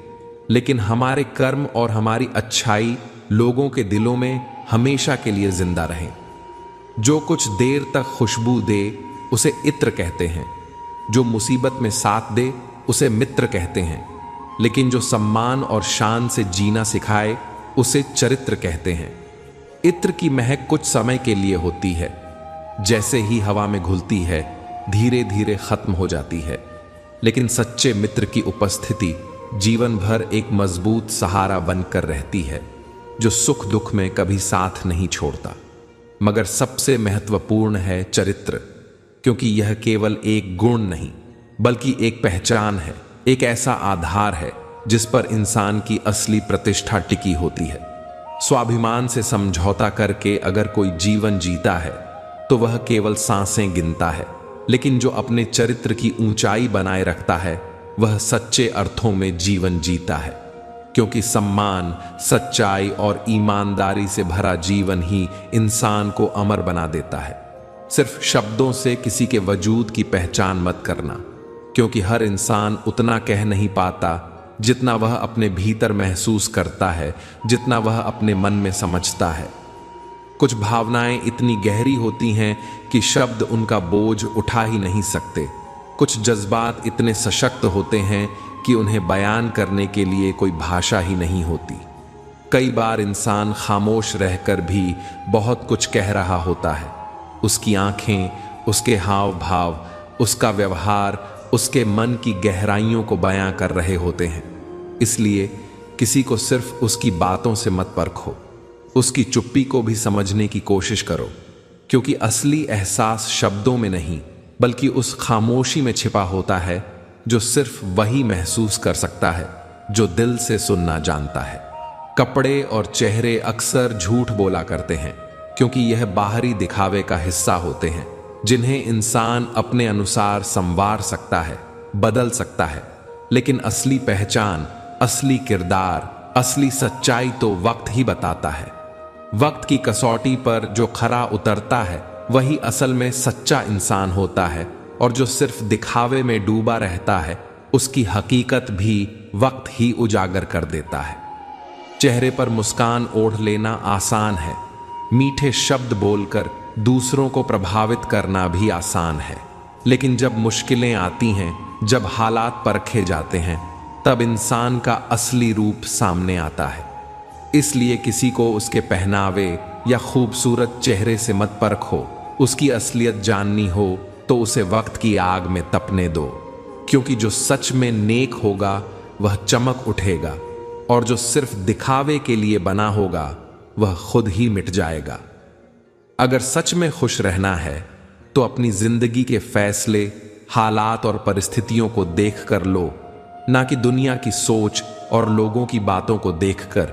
लेकिन हमारे कर्म और हमारी अच्छाई लोगों के दिलों में हमेशा के लिए जिंदा रहें। जो कुछ देर तक खुशबू दे उसे इत्र कहते हैं, जो मुसीबत में साथ दे उसे मित्र कहते हैं, लेकिन जो सम्मान और शान से जीना सिखाए उसे चरित्र कहते हैं। इत्र की महक कुछ समय के लिए होती है, जैसे ही हवा में घुलती है धीरे धीरे खत्म हो जाती है, लेकिन सच्चे मित्र की उपस्थिति जीवन भर एक मजबूत सहारा बनकर रहती है, जो सुख दुख में कभी साथ नहीं छोड़ता। मगर सबसे महत्वपूर्ण है चरित्र, क्योंकि यह केवल एक गुण नहीं बल्कि एक पहचान है, एक ऐसा आधार है जिस पर इंसान की असली प्रतिष्ठा टिकी होती है। स्वाभिमान से समझौता करके अगर कोई जीवन जीता है तो वह केवल सांसें गिनता है, लेकिन जो अपने चरित्र की ऊंचाई बनाए रखता है वह सच्चे अर्थों में जीवन जीता है, क्योंकि सम्मान, सच्चाई और ईमानदारी से भरा जीवन ही इंसान को अमर बना देता है। सिर्फ शब्दों से किसी के वजूद की पहचान मत करना, क्योंकि हर इंसान उतना कह नहीं पाता जितना वह अपने भीतर महसूस करता है, जितना वह अपने मन में समझता है। कुछ भावनाएं इतनी गहरी होती हैं कि शब्द उनका बोझ उठा ही नहीं सकते। कुछ जज्बात इतने सशक्त होते हैं कि उन्हें बयान करने के लिए कोई भाषा ही नहीं होती। कई बार इंसान खामोश रहकर भी बहुत कुछ कह रहा होता है। उसकी आंखें, उसके हाव भाव, उसका व्यवहार उसके मन की गहराइयों को बयां कर रहे होते हैं। इसलिए किसी को सिर्फ उसकी बातों से मत परखो, उसकी चुप्पी को भी समझने की कोशिश करो, क्योंकि असली एहसास शब्दों में नहीं बल्कि उस खामोशी में छिपा होता है जो सिर्फ वही महसूस कर सकता है जो दिल से सुनना जानता है। कपड़े और चेहरे अक्सर झूठ बोला करते हैं, क्योंकि यह बाहरी दिखावे का हिस्सा होते हैं जिन्हें इंसान अपने अनुसार संवार सकता है, बदल सकता है। लेकिन असली पहचान, असली किरदार, असली सच्चाई तो वक्त ही बताता है। वक्त की कसौटी पर जो खरा उतरता है वही असल में सच्चा इंसान होता है, और जो सिर्फ दिखावे में डूबा रहता है उसकी हकीकत भी वक्त ही उजागर कर देता है। चेहरे पर मुस्कान ओढ़ लेना आसान है, मीठे शब्द बोलकर दूसरों को प्रभावित करना भी आसान है, लेकिन जब मुश्किलें आती हैं, जब हालात परखे जाते हैं, तब इंसान का असली रूप सामने आता है। इसलिए किसी को उसके पहनावे या खूबसूरत चेहरे से मत परखो। उसकी असलियत जाननी हो तो उसे वक्त की आग में तपने दो, क्योंकि जो सच में नेक होगा वह चमक उठेगा, और जो सिर्फ दिखावे के लिए बना होगा वह खुद ही मिट जाएगा। अगर सच में खुश रहना है तो अपनी जिंदगी के फैसले हालात और परिस्थितियों को देख कर लो, ना कि दुनिया की सोच और लोगों की बातों को देखकर,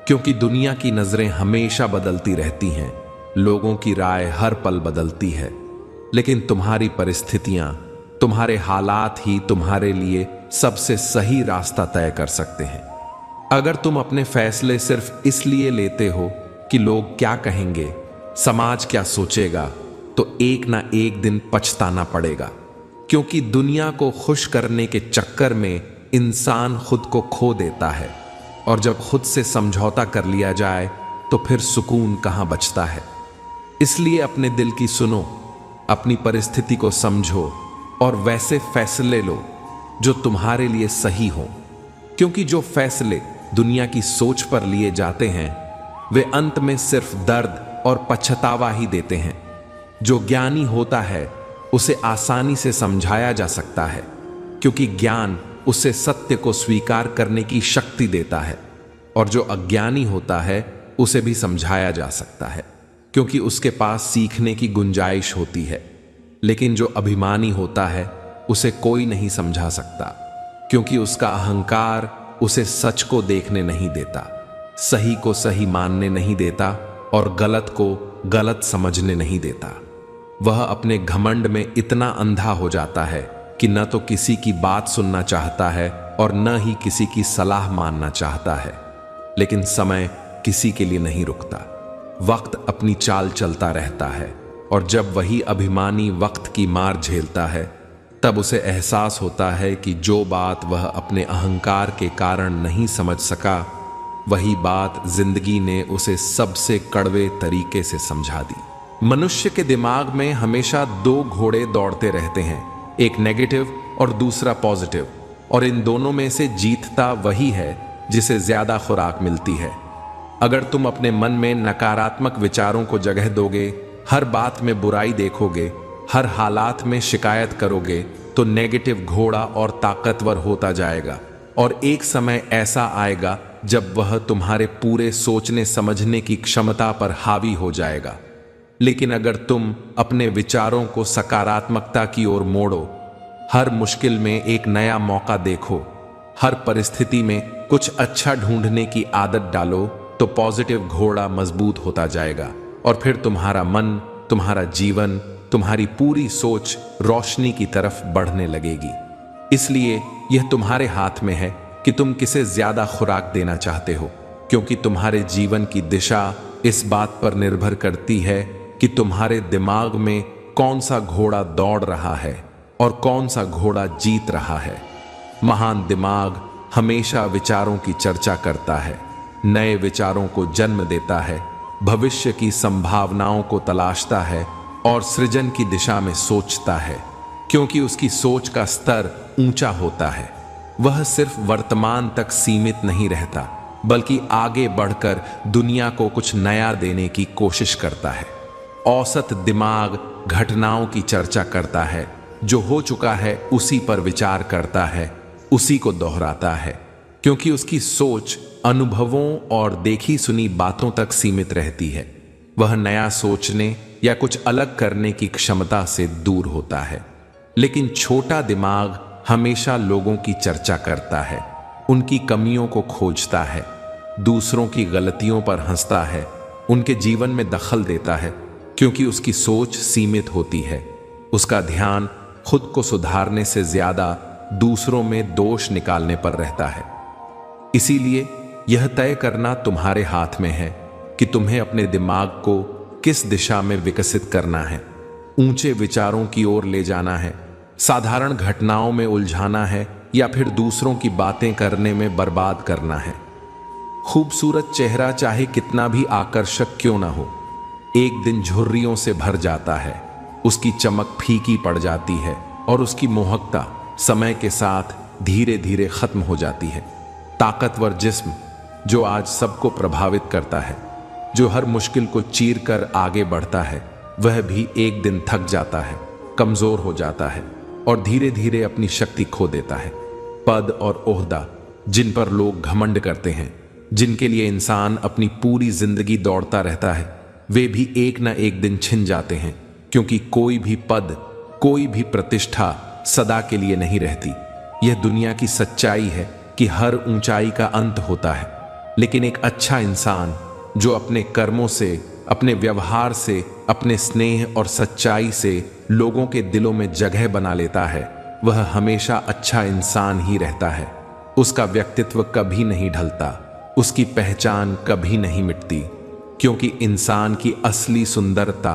क्योंकि दुनिया की नजरें हमेशा बदलती रहती हैं, लोगों की राय हर पल बदलती है, लेकिन तुम्हारी परिस्थितियां, तुम्हारे हालात ही तुम्हारे लिए सबसे सही रास्ता तय कर सकते हैं। अगर तुम अपने फैसले सिर्फ इसलिए लेते हो कि लोग क्या कहेंगे, समाज क्या सोचेगा, तो एक ना एक दिन पछताना पड़ेगा, क्योंकि दुनिया को खुश करने के चक्कर में इंसान खुद को खो देता है, और जब खुद से समझौता कर लिया जाए तो फिर सुकून कहां बचता है। इसलिए अपने दिल की सुनो, अपनी परिस्थिति को समझो और वैसे फैसले लो जो तुम्हारे लिए सही हो, क्योंकि जो फैसले दुनिया की सोच पर लिए जाते हैं वे अंत में सिर्फ दर्द और पछतावा ही देते हैं। जो ज्ञानी होता है उसे आसानी से समझाया जा सकता है, क्योंकि ज्ञान उसे सत्य को स्वीकार करने की शक्ति देता है, और जो अज्ञानी होता है उसे भी समझाया जा सकता है, क्योंकि उसके पास सीखने की गुंजाइश होती है। लेकिन जो अभिमानी होता है उसे कोई नहीं समझा सकता, क्योंकि उसका अहंकार उसे सच को देखने नहीं देता, सही को सही मानने नहीं देता और गलत को गलत समझने नहीं देता। वह अपने घमंड में इतना अंधा हो जाता है कि न तो किसी की बात सुनना चाहता है और न ही किसी की सलाह मानना चाहता है। लेकिन समय किसी के लिए नहीं रुकता, वक्त अपनी चाल चलता रहता है, और जब वही अभिमानी वक्त की मार झेलता है तब उसे एहसास होता है कि जो बात वह अपने अहंकार के कारण नहीं समझ सका, वही बात जिंदगी ने उसे सबसे कड़वे तरीके से समझा दी। मनुष्य के दिमाग में हमेशा दो घोड़े दौड़ते रहते हैं, एक नेगेटिव और दूसरा पॉजिटिव, और इन दोनों में से जीतता वही है जिसे ज्यादा खुराक मिलती है। अगर तुम अपने मन में नकारात्मक विचारों को जगह दोगे, हर बात में बुराई देखोगे, हर हालात में शिकायत करोगे, तो नेगेटिव घोड़ा और ताकतवर होता जाएगा, और एक समय ऐसा आएगा जब वह तुम्हारे पूरे सोचने समझने की क्षमता पर हावी हो जाएगा। लेकिन अगर तुम अपने विचारों को सकारात्मकता की ओर मोड़ो, हर मुश्किल में एक नया मौका देखो, हर परिस्थिति में कुछ अच्छा ढूंढने की आदत डालो, तो पॉजिटिव घोड़ा मजबूत होता जाएगा, और फिर तुम्हारा मन, तुम्हारा जीवन, तुम्हारी पूरी सोच रोशनी की तरफ बढ़ने लगेगी। इसलिए यह तुम्हारे हाथ में है कि तुम किसे ज्यादा खुराक देना चाहते हो, क्योंकि तुम्हारे जीवन की दिशा इस बात पर निर्भर करती है कि तुम्हारे दिमाग में कौन सा घोड़ा दौड़ रहा है और कौन सा घोड़ा जीत रहा है। महान दिमाग हमेशा विचारों की चर्चा करता है, नए विचारों को जन्म देता है, भविष्य की संभावनाओं को तलाशता है और सृजन की दिशा में सोचता है, क्योंकि उसकी सोच का स्तर ऊंचा होता है। वह सिर्फ वर्तमान तक सीमित नहीं रहता, बल्कि आगे बढ़कर दुनिया को कुछ नया देने की कोशिश करता है। औसत दिमाग घटनाओं की चर्चा करता है, जो हो चुका है उसी पर विचार करता है, उसी को दोहराता है, क्योंकि उसकी सोच अनुभवों और देखी सुनी बातों तक सीमित रहती है। वह नया सोचने या कुछ अलग करने की क्षमता से दूर होता है। लेकिन छोटा दिमाग हमेशा लोगों की चर्चा करता है, उनकी कमियों को खोजता है, दूसरों की गलतियों पर हंसता है, उनके जीवन में दखल देता है, क्योंकि उसकी सोच सीमित होती है। उसका ध्यान खुद को सुधारने से ज्यादा दूसरों में दोष निकालने पर रहता है। इसीलिए यह तय करना तुम्हारे हाथ में है कि तुम्हें अपने दिमाग को किस दिशा में विकसित करना है, ऊंचे विचारों की ओर ले जाना है, साधारण घटनाओं में उलझाना है या फिर दूसरों की बातें करने में बर्बाद करना है। खूबसूरत चेहरा चाहे कितना भी आकर्षक क्यों ना हो, एक दिन झुर्रियों से भर जाता है, उसकी चमक फीकी पड़ जाती है और उसकी मोहकता समय के साथ धीरे धीरे खत्म हो जाती है। ताकतवर जिस्म जो आज सबको प्रभावित करता है, जो हर मुश्किल को चीर कर आगे बढ़ता है, वह भी एक दिन थक जाता है, कमजोर हो जाता है और धीरे धीरे अपनी शक्ति खो देता है। पद और ओहदा जिन पर लोग घमंड करते हैं, जिनके लिए इंसान अपनी पूरी जिंदगी दौड़ता रहता है, वे भी एक न एक दिन छिन जाते हैं, क्योंकि कोई भी पद, कोई भी प्रतिष्ठा सदा के लिए नहीं रहती। यह दुनिया की सच्चाई है कि हर ऊंचाई का अंत होता है, लेकिन एक अच्छा इंसान जो अपने कर्मों से, अपने व्यवहार से, अपने स्नेह और सच्चाई से लोगों के दिलों में जगह बना लेता है, वह हमेशा अच्छा इंसान ही रहता है। उसका व्यक्तित्व कभी नहीं ढलता, उसकी पहचान कभी नहीं मिटती, क्योंकि इंसान की असली सुंदरता,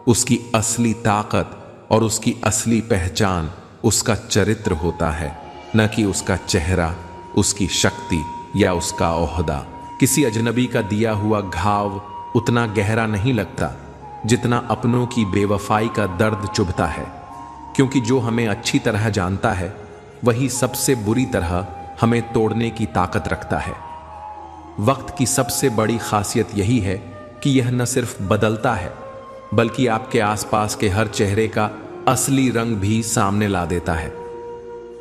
उसकी असली ताकत और उसकी असली पहचान उसका चरित्र होता है, न कि उसका चेहरा, उसकी शक्ति या उसका ओहदा। किसी अजनबी का दिया हुआ घाव उतना गहरा नहीं लगता जितना अपनों की बेवफाई का दर्द चुभता है, क्योंकि जो हमें अच्छी तरह जानता है वही सबसे बुरी तरह हमें तोड़ने की ताकत रखता है। वक्त की सबसे बड़ी खासियत यही है कि यह न सिर्फ बदलता है, बल्कि आपके आसपास के हर चेहरे का असली रंग भी सामने ला देता है।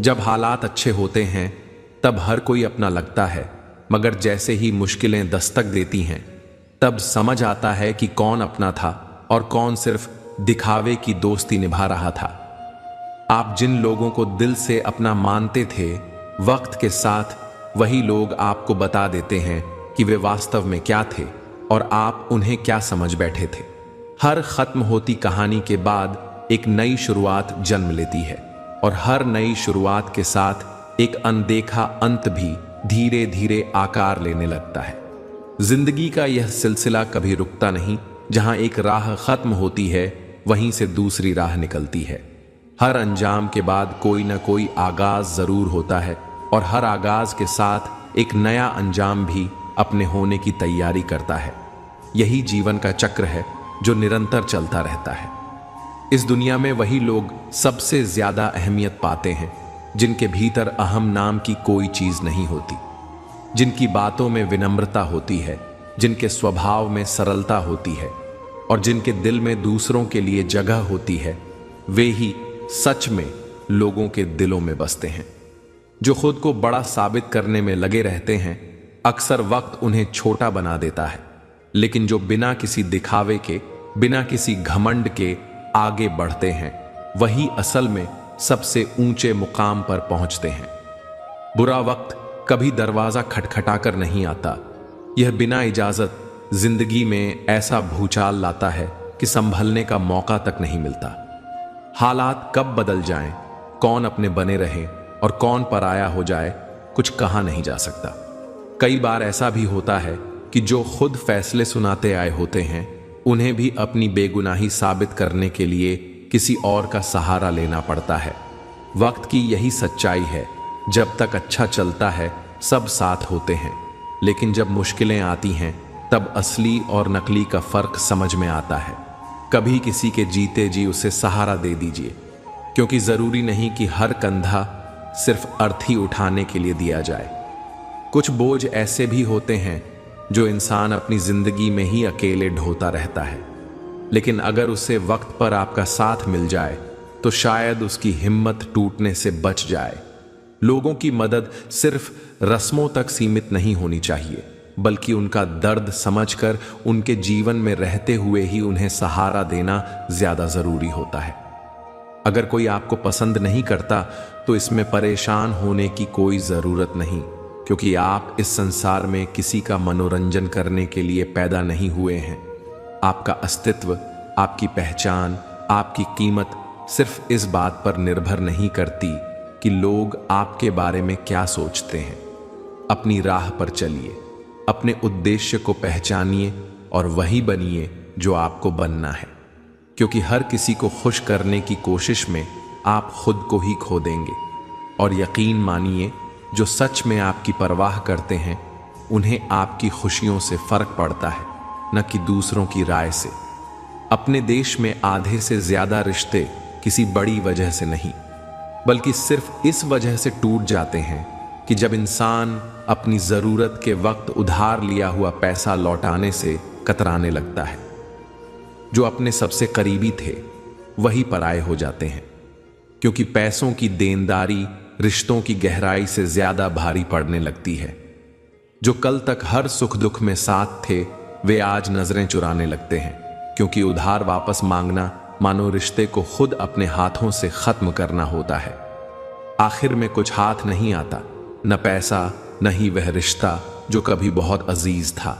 जब हालात अच्छे होते हैं तब हर कोई अपना लगता है, मगर जैसे ही मुश्किलें दस्तक देती हैं तब समझ आता है कि कौन अपना था और कौन सिर्फ दिखावे की दोस्ती निभा रहा था। आप जिन लोगों को दिल से अपना मानते थे, वक्त के साथ वही लोग आपको बता देते हैं कि वे वास्तव में क्या थे और आप उन्हें क्या समझ बैठे थे। हर खत्म होती कहानी के बाद एक नई शुरुआत जन्म लेती है और हर नई शुरुआत के साथ एक अनदेखा अंत भी धीरे धीरे आकार लेने लगता है। जिंदगी का यह सिलसिला कभी रुकता नहीं। जहां एक राह खत्म होती है, वहीं से दूसरी राह निकलती है। हर अंजाम के बाद कोई ना कोई आगाज जरूर होता है और हर आगाज के साथ एक नया अंजाम भी अपने होने की तैयारी करता है। यही जीवन का चक्र है जो निरंतर चलता रहता है। इस दुनिया में वही लोग सबसे ज्यादा अहमियत पाते हैं जिनके भीतर अहम नाम की कोई चीज नहीं होती, जिनकी बातों में विनम्रता होती है, जिनके स्वभाव में सरलता होती है और जिनके दिल में दूसरों के लिए जगह होती है। वे ही सच में लोगों के दिलों में बसते हैं। जो खुद को बड़ा साबित करने में लगे रहते हैं, अक्सर वक्त उन्हें छोटा बना देता है, लेकिन जो बिना किसी दिखावे के, बिना किसी घमंड के आगे बढ़ते हैं, वही असल में सबसे ऊंचे मुकाम पर पहुंचते हैं। बुरा वक्त कभी दरवाजा खटखटाकर नहीं आता, यह बिना इजाजत जिंदगी में ऐसा भूचाल लाता है कि संभलने का मौका तक नहीं मिलता। हालात कब बदल जाएं, कौन अपने बने रहे और कौन पराया हो जाए, कुछ कहा नहीं जा सकता। कई बार ऐसा भी होता है कि जो खुद फैसले सुनाते आए होते हैं, उन्हें भी अपनी बेगुनाही साबित करने के लिए किसी और का सहारा लेना पड़ता है। वक्त की यही सच्चाई है, जब तक अच्छा चलता है सब साथ होते हैं, लेकिन जब मुश्किलें आती हैं तब असली और नकली का फर्क समझ में आता है। कभी किसी के जीते जी उसे सहारा दे दीजिए, क्योंकि जरूरी नहीं कि हर कंधा सिर्फ अर्थी उठाने के लिए दिया जाए। कुछ बोझ ऐसे भी होते हैं जो इंसान अपनी जिंदगी में ही अकेले ढोता रहता है, लेकिन अगर उसे वक्त पर आपका साथ मिल जाए तो शायद उसकी हिम्मत टूटने से बच जाए। लोगों की मदद सिर्फ रस्मों तक सीमित नहीं होनी चाहिए, बल्कि उनका दर्द समझकर उनके जीवन में रहते हुए ही उन्हें सहारा देना ज्यादा जरूरी होता है। अगर कोई आपको पसंद नहीं करता तो इसमें परेशान होने की कोई जरूरत नहीं, क्योंकि आप इस संसार में किसी का मनोरंजन करने के लिए पैदा नहीं हुए हैं। आपका अस्तित्व, आपकी पहचान, आपकी कीमत सिर्फ इस बात पर निर्भर नहीं करती कि लोग आपके बारे में क्या सोचते हैं। अपनी राह पर चलिए, अपने उद्देश्य को पहचानिए और वही बनिए जो आपको बनना है, क्योंकि हर किसी को खुश करने की कोशिश में आप खुद को ही खो देंगे। और यकीन मानिए, जो सच में आपकी परवाह करते हैं उन्हें आपकी खुशियों से फर्क पड़ता है, न कि दूसरों की राय से। अपने देश में आधे से ज्यादा रिश्ते किसी बड़ी वजह से नहीं, बल्कि सिर्फ इस वजह से टूट जाते हैं कि जब इंसान अपनी जरूरत के वक्त उधार लिया हुआ पैसा लौटाने से कतराने लगता है। जो अपने सबसे करीबी थे वही पराये हो जाते हैं, क्योंकि पैसों की देनदारी रिश्तों की गहराई से ज्यादा भारी पड़ने लगती है। जो कल तक हर सुख दुख में साथ थे वे आज नजरें चुराने लगते हैं, क्योंकि उधार वापस मांगना मानो रिश्ते को खुद अपने हाथों से खत्म करना होता है। आखिर में कुछ हाथ नहीं आता, न पैसा न ही वह रिश्ता जो कभी बहुत अजीज था।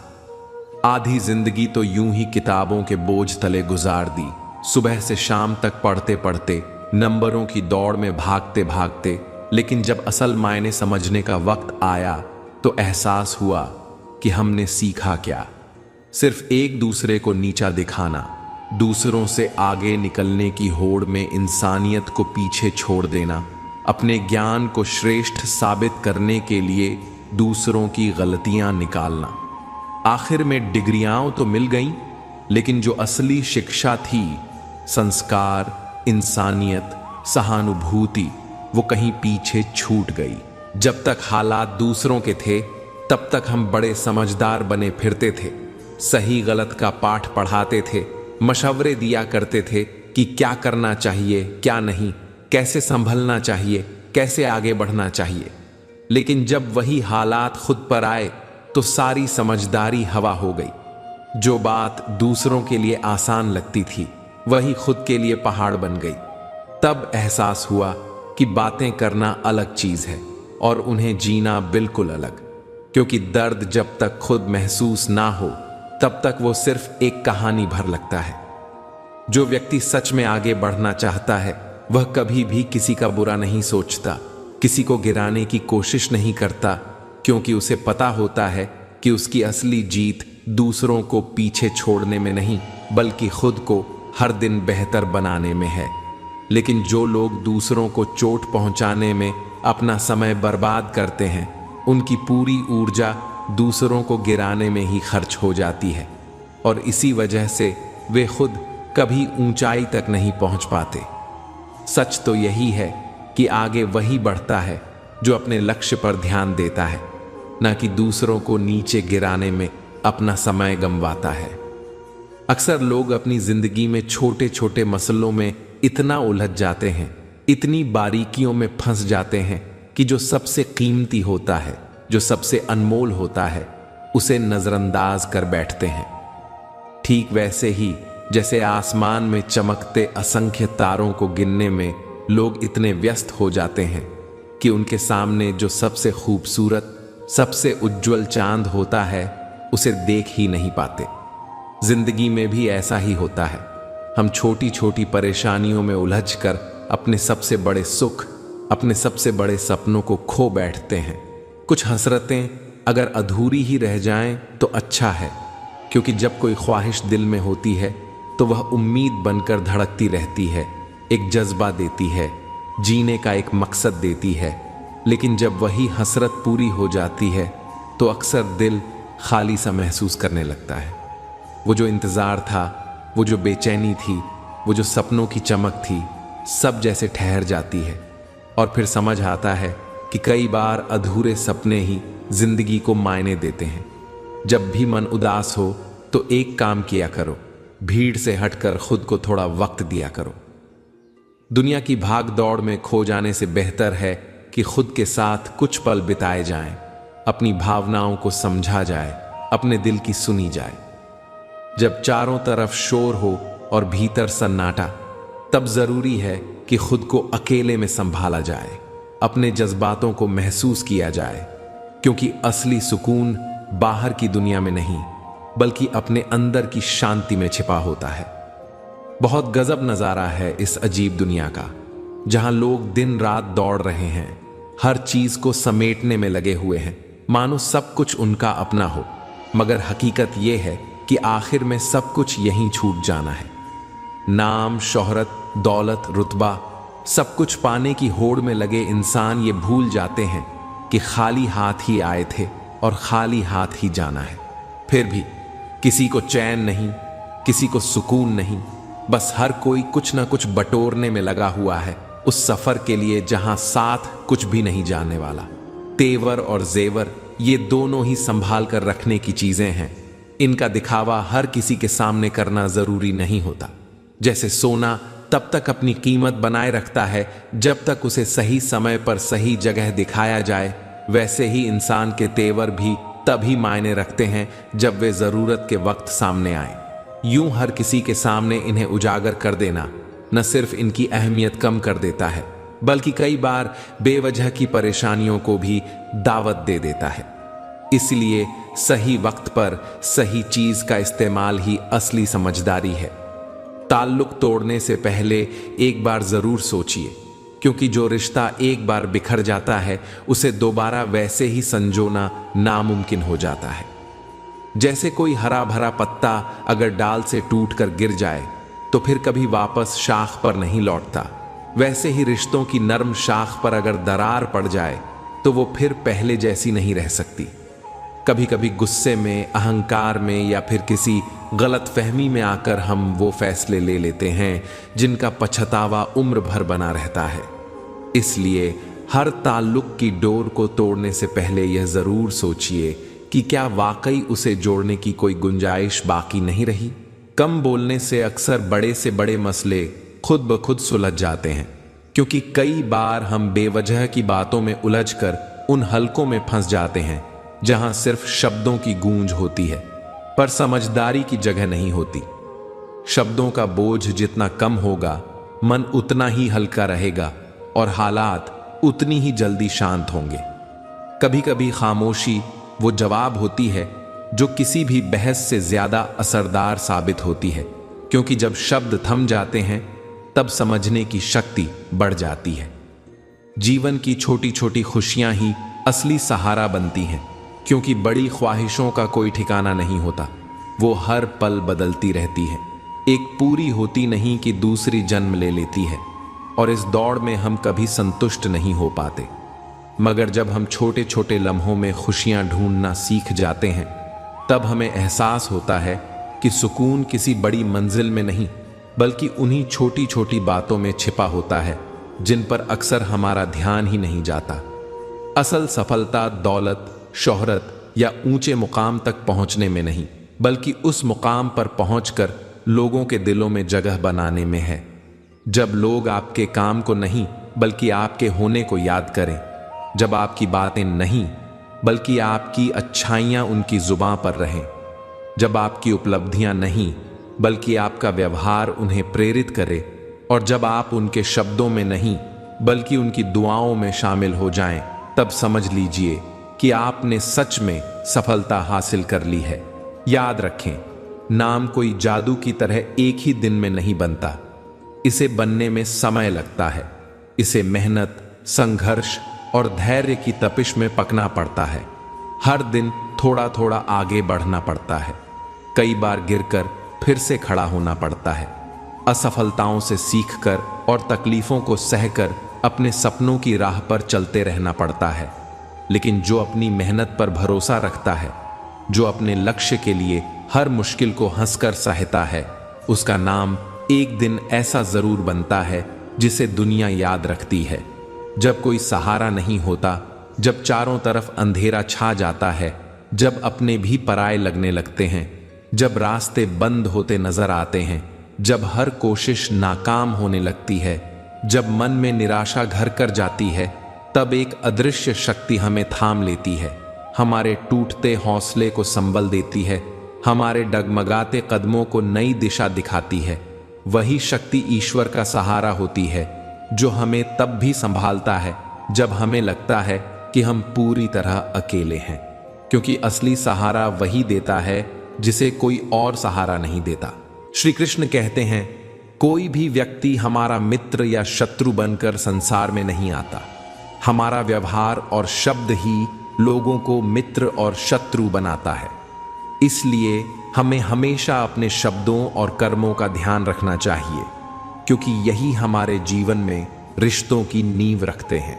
आधी जिंदगी तो यूं ही किताबों के बोझ तले गुजार दी, सुबह से शाम तक पढ़ते पढ़ते, नंबरों की दौड़ में भागते भागते। लेकिन जब असल मायने समझने का वक्त आया तो एहसास हुआ कि हमने सीखा क्या। सिर्फ एक दूसरे को नीचा दिखाना, दूसरों से आगे निकलने की होड़ में इंसानियत को पीछे छोड़ देना, अपने ज्ञान को श्रेष्ठ साबित करने के लिए दूसरों की गलतियां निकालना। आखिर में डिग्रियां तो मिल गईं, लेकिन जो असली शिक्षा थी, संस्कार, इंसानियत, सहानुभूति, वो कहीं पीछे छूट गई। जब तक हालात दूसरों के थे तब तक हम बड़े समझदार बने फिरते थे, सही गलत का पाठ पढ़ाते थे, मशवरे दिया करते थे कि क्या करना चाहिए क्या नहीं, कैसे संभलना चाहिए, कैसे आगे बढ़ना चाहिए। लेकिन जब वही हालात खुद पर आए तो सारी समझदारी हवा हो गई। जो बात दूसरों के लिए आसान लगती थी वही खुद के लिए पहाड़ बन गई। तब एहसास हुआ कि बातें करना अलग चीज है और उन्हें जीना बिल्कुल अलग, क्योंकि दर्द जब तक खुद महसूस ना हो तब तक वो सिर्फ एक कहानी भर लगता है। जो व्यक्ति सच में आगे बढ़ना चाहता है वह कभी भी किसी का बुरा नहीं सोचता, किसी को गिराने की कोशिश नहीं करता, क्योंकि उसे पता होता है कि उसकी असली जीत दूसरों को पीछे छोड़ने में नहीं बल्कि खुद को हर दिन बेहतर बनाने में है। लेकिन जो लोग दूसरों को चोट पहुंचाने में अपना समय बर्बाद करते हैं, उनकी पूरी ऊर्जा दूसरों को गिराने में ही खर्च हो जाती है, और इसी वजह से वे खुद कभी ऊंचाई तक नहीं पहुंच पाते। सच तो यही है कि आगे वही बढ़ता है जो अपने लक्ष्य पर ध्यान देता है, ना कि दूसरों को नीचे गिराने में अपना समय गंवाता है। अक्सर लोग अपनी जिंदगी में छोटे छोटे मसलों में इतना उलझ जाते हैं, इतनी बारीकियों में फंस जाते हैं कि जो सबसे कीमती होता है, जो सबसे अनमोल होता है, उसे नजरअंदाज कर बैठते हैं। ठीक वैसे ही जैसे आसमान में चमकते असंख्य तारों को गिनने में लोग इतने व्यस्त हो जाते हैं कि उनके सामने जो सबसे खूबसूरत, सबसे उज्जवल चांद होता है उसे देख ही नहीं पाते। जिंदगी में भी ऐसा ही होता है। हम छोटी छोटी परेशानियों में उलझकर अपने सबसे बड़े सुख, अपने सबसे बड़े सपनों को खो बैठते हैं। कुछ हसरतें अगर अधूरी ही रह जाएं तो अच्छा है, क्योंकि जब कोई ख्वाहिश दिल में होती है तो वह उम्मीद बनकर धड़कती रहती है, एक जज्बा देती है, जीने का एक मकसद देती है। लेकिन जब वही हसरत पूरी हो जाती है तो अक्सर दिल खाली सा महसूस करने लगता है। वो जो इंतज़ार था, वो जो बेचैनी थी, वो जो सपनों की चमक थी, सब जैसे ठहर जाती है। और फिर समझ आता है कि कई बार अधूरे सपने ही जिंदगी को मायने देते हैं। जब भी मन उदास हो तो एक काम किया करो, भीड़ से हटकर खुद को थोड़ा वक्त दिया करो। दुनिया की भाग दौड़ में खो जाने से बेहतर है कि खुद के साथ कुछ पल बिताए जाएं, अपनी भावनाओं को समझा जाए, अपने दिल की सुनी जाए। जब चारों तरफ शोर हो और भीतर सन्नाटा, तब जरूरी है कि खुद को अकेले में संभाला जाए, अपने जज्बातों को महसूस किया जाए, क्योंकि असली सुकून बाहर की दुनिया में नहीं बल्कि अपने अंदर की शांति में छिपा होता है। बहुत गजब नजारा है इस अजीब दुनिया का, जहां लोग दिन रात दौड़ रहे हैं, हर चीज को समेटने में लगे हुए हैं, मानो सब कुछ उनका अपना हो। मगर हकीकत यह है कि आखिर में सब कुछ यहीं छूट जाना है। नाम, शोहरत, दौलत, रुतबा, सब कुछ पाने की होड़ में लगे इंसान ये भूल जाते हैं कि खाली हाथ ही आए थे और खाली हाथ ही जाना है। फिर भी किसी को चैन नहीं, किसी को सुकून नहीं, बस हर कोई कुछ ना कुछ बटोरने में लगा हुआ है उस सफर के लिए जहां साथ कुछ भी नहीं जाने वाला। तेवर और जेवर ये दोनों ही संभाल कर रखने की चीजें हैं। इनका दिखावा हर किसी के सामने करना जरूरी नहीं होता। जैसे सोना तब तक अपनी कीमत बनाए रखता है जब तक उसे सही समय पर सही जगह दिखाया जाए, वैसे ही इंसान के तेवर भी तभी मायने रखते हैं जब वे जरूरत के वक्त सामने आए। यूं हर किसी के सामने इन्हें उजागर कर देना न सिर्फ इनकी अहमियत कम कर देता है, बल्कि कई बार बेवजह की परेशानियों को भी दावत दे देता है। इसलिए सही वक्त पर सही चीज का इस्तेमाल ही असली समझदारी है। ताल्लुक तोड़ने से पहले एक बार जरूर सोचिए, क्योंकि जो रिश्ता एक बार बिखर जाता है उसे दोबारा वैसे ही संजोना नामुमकिन हो जाता है। जैसे कोई हरा भरा पत्ता अगर डाल से टूट कर गिर जाए तो फिर कभी वापस शाख पर नहीं लौटता, वैसे ही रिश्तों की नर्म शाख पर अगर दरार पड़ जाए तो वो फिर पहले जैसी नहीं रह सकती। कभी कभी गुस्से में, अहंकार में या फिर किसी गलत फहमी में आकर हम वो फैसले ले लेते हैं जिनका पछतावा उम्र भर बना रहता है। इसलिए हर ताल्लुक की डोर को तोड़ने से पहले यह जरूर सोचिए कि क्या वाकई उसे जोड़ने की कोई गुंजाइश बाकी नहीं रही। कम बोलने से अक्सर बड़े से बड़े मसले खुद ब खुद सुलझ जाते हैं, क्योंकि कई बार हम बेवजह की बातों में उलझकर उन हलकों में फंस जाते हैं जहां सिर्फ शब्दों की गूंज होती है पर समझदारी की जगह नहीं होती। शब्दों का बोझ जितना कम होगा, मन उतना ही हल्का रहेगा और हालात उतनी ही जल्दी शांत होंगे। कभी कभी खामोशी वो जवाब होती है जो किसी भी बहस से ज्यादा असरदार साबित होती है, क्योंकि जब शब्द थम जाते हैं तब समझने की शक्ति बढ़ जाती है। जीवन की छोटी छोटी खुशियां ही असली सहारा बनती हैं, क्योंकि बड़ी ख्वाहिशों का कोई ठिकाना नहीं होता, वो हर पल बदलती रहती है। एक पूरी होती नहीं कि दूसरी जन्म ले लेती है, और इस दौड़ में हम कभी संतुष्ट नहीं हो पाते। मगर जब हम छोटे छोटे लम्हों में खुशियां ढूंढना सीख जाते हैं तब हमें एहसास होता है कि सुकून किसी बड़ी मंजिल में नहीं बल्कि उन्हीं छोटी छोटी बातों में छिपा होता है जिन पर अक्सर हमारा ध्यान ही नहीं जाता। असल सफलता दौलत, शोहरत या ऊंचे मुकाम तक पहुंचने में नहीं, बल्कि उस मुकाम पर पहुंचकर लोगों के दिलों में जगह बनाने में है। जब लोग आपके काम को नहीं बल्कि आपके होने को याद करें, जब आपकी बातें नहीं बल्कि आपकी अच्छाइयां उनकी जुबां पर रहें, जब आपकी उपलब्धियां नहीं बल्कि आपका व्यवहार उन्हें प्रेरित करे, और जब आप उनके शब्दों में नहीं बल्कि उनकी दुआओं में शामिल हो जाएं, तब समझ लीजिए कि आपने सच में सफलता हासिल कर ली है। याद रखें, नाम कोई जादू की तरह एक ही दिन में नहीं बनता। इसे बनने में समय लगता है। इसे मेहनत, संघर्ष और धैर्य की तपिश में पकना पड़ता है। हर दिन थोड़ा थोड़ा आगे बढ़ना पड़ता है। कई बार गिरकर फिर से खड़ा होना पड़ता है। असफलताओं से सीखकर और तकलीफों को सहकर अपने सपनों की राह पर चलते रहना पड़ता है। लेकिन जो अपनी मेहनत पर भरोसा रखता है, जो अपने लक्ष्य के लिए हर मुश्किल को हंसकर सहता है, उसका नाम एक दिन ऐसा जरूर बनता है जिसे दुनिया याद रखती है। जब कोई सहारा नहीं होता, जब चारों तरफ अंधेरा छा जाता है, जब अपने भी पराये लगने लगते हैं, जब रास्ते बंद होते नजर आते हैं, जब हर कोशिश नाकाम होने लगती है, जब मन में निराशा घर कर जाती है, तब एक अदृश्य शक्ति हमें थाम लेती है, हमारे टूटते हौसले को संबल देती है, हमारे डगमगाते कदमों को नई दिशा दिखाती है। वही शक्ति ईश्वर का सहारा होती है, जो हमें तब भी संभालता है जब हमें लगता है कि हम पूरी तरह अकेले हैं, क्योंकि असली सहारा वही देता है जिसे कोई और सहारा नहीं देता। श्री कृष्ण कहते हैं, कोई भी व्यक्ति हमारा मित्र या शत्रु बनकर संसार में नहीं आता। हमारा व्यवहार और शब्द ही लोगों को मित्र और शत्रु बनाता है। इसलिए हमें हमेशा अपने शब्दों और कर्मों का ध्यान रखना चाहिए, क्योंकि यही हमारे जीवन में रिश्तों की नींव रखते हैं।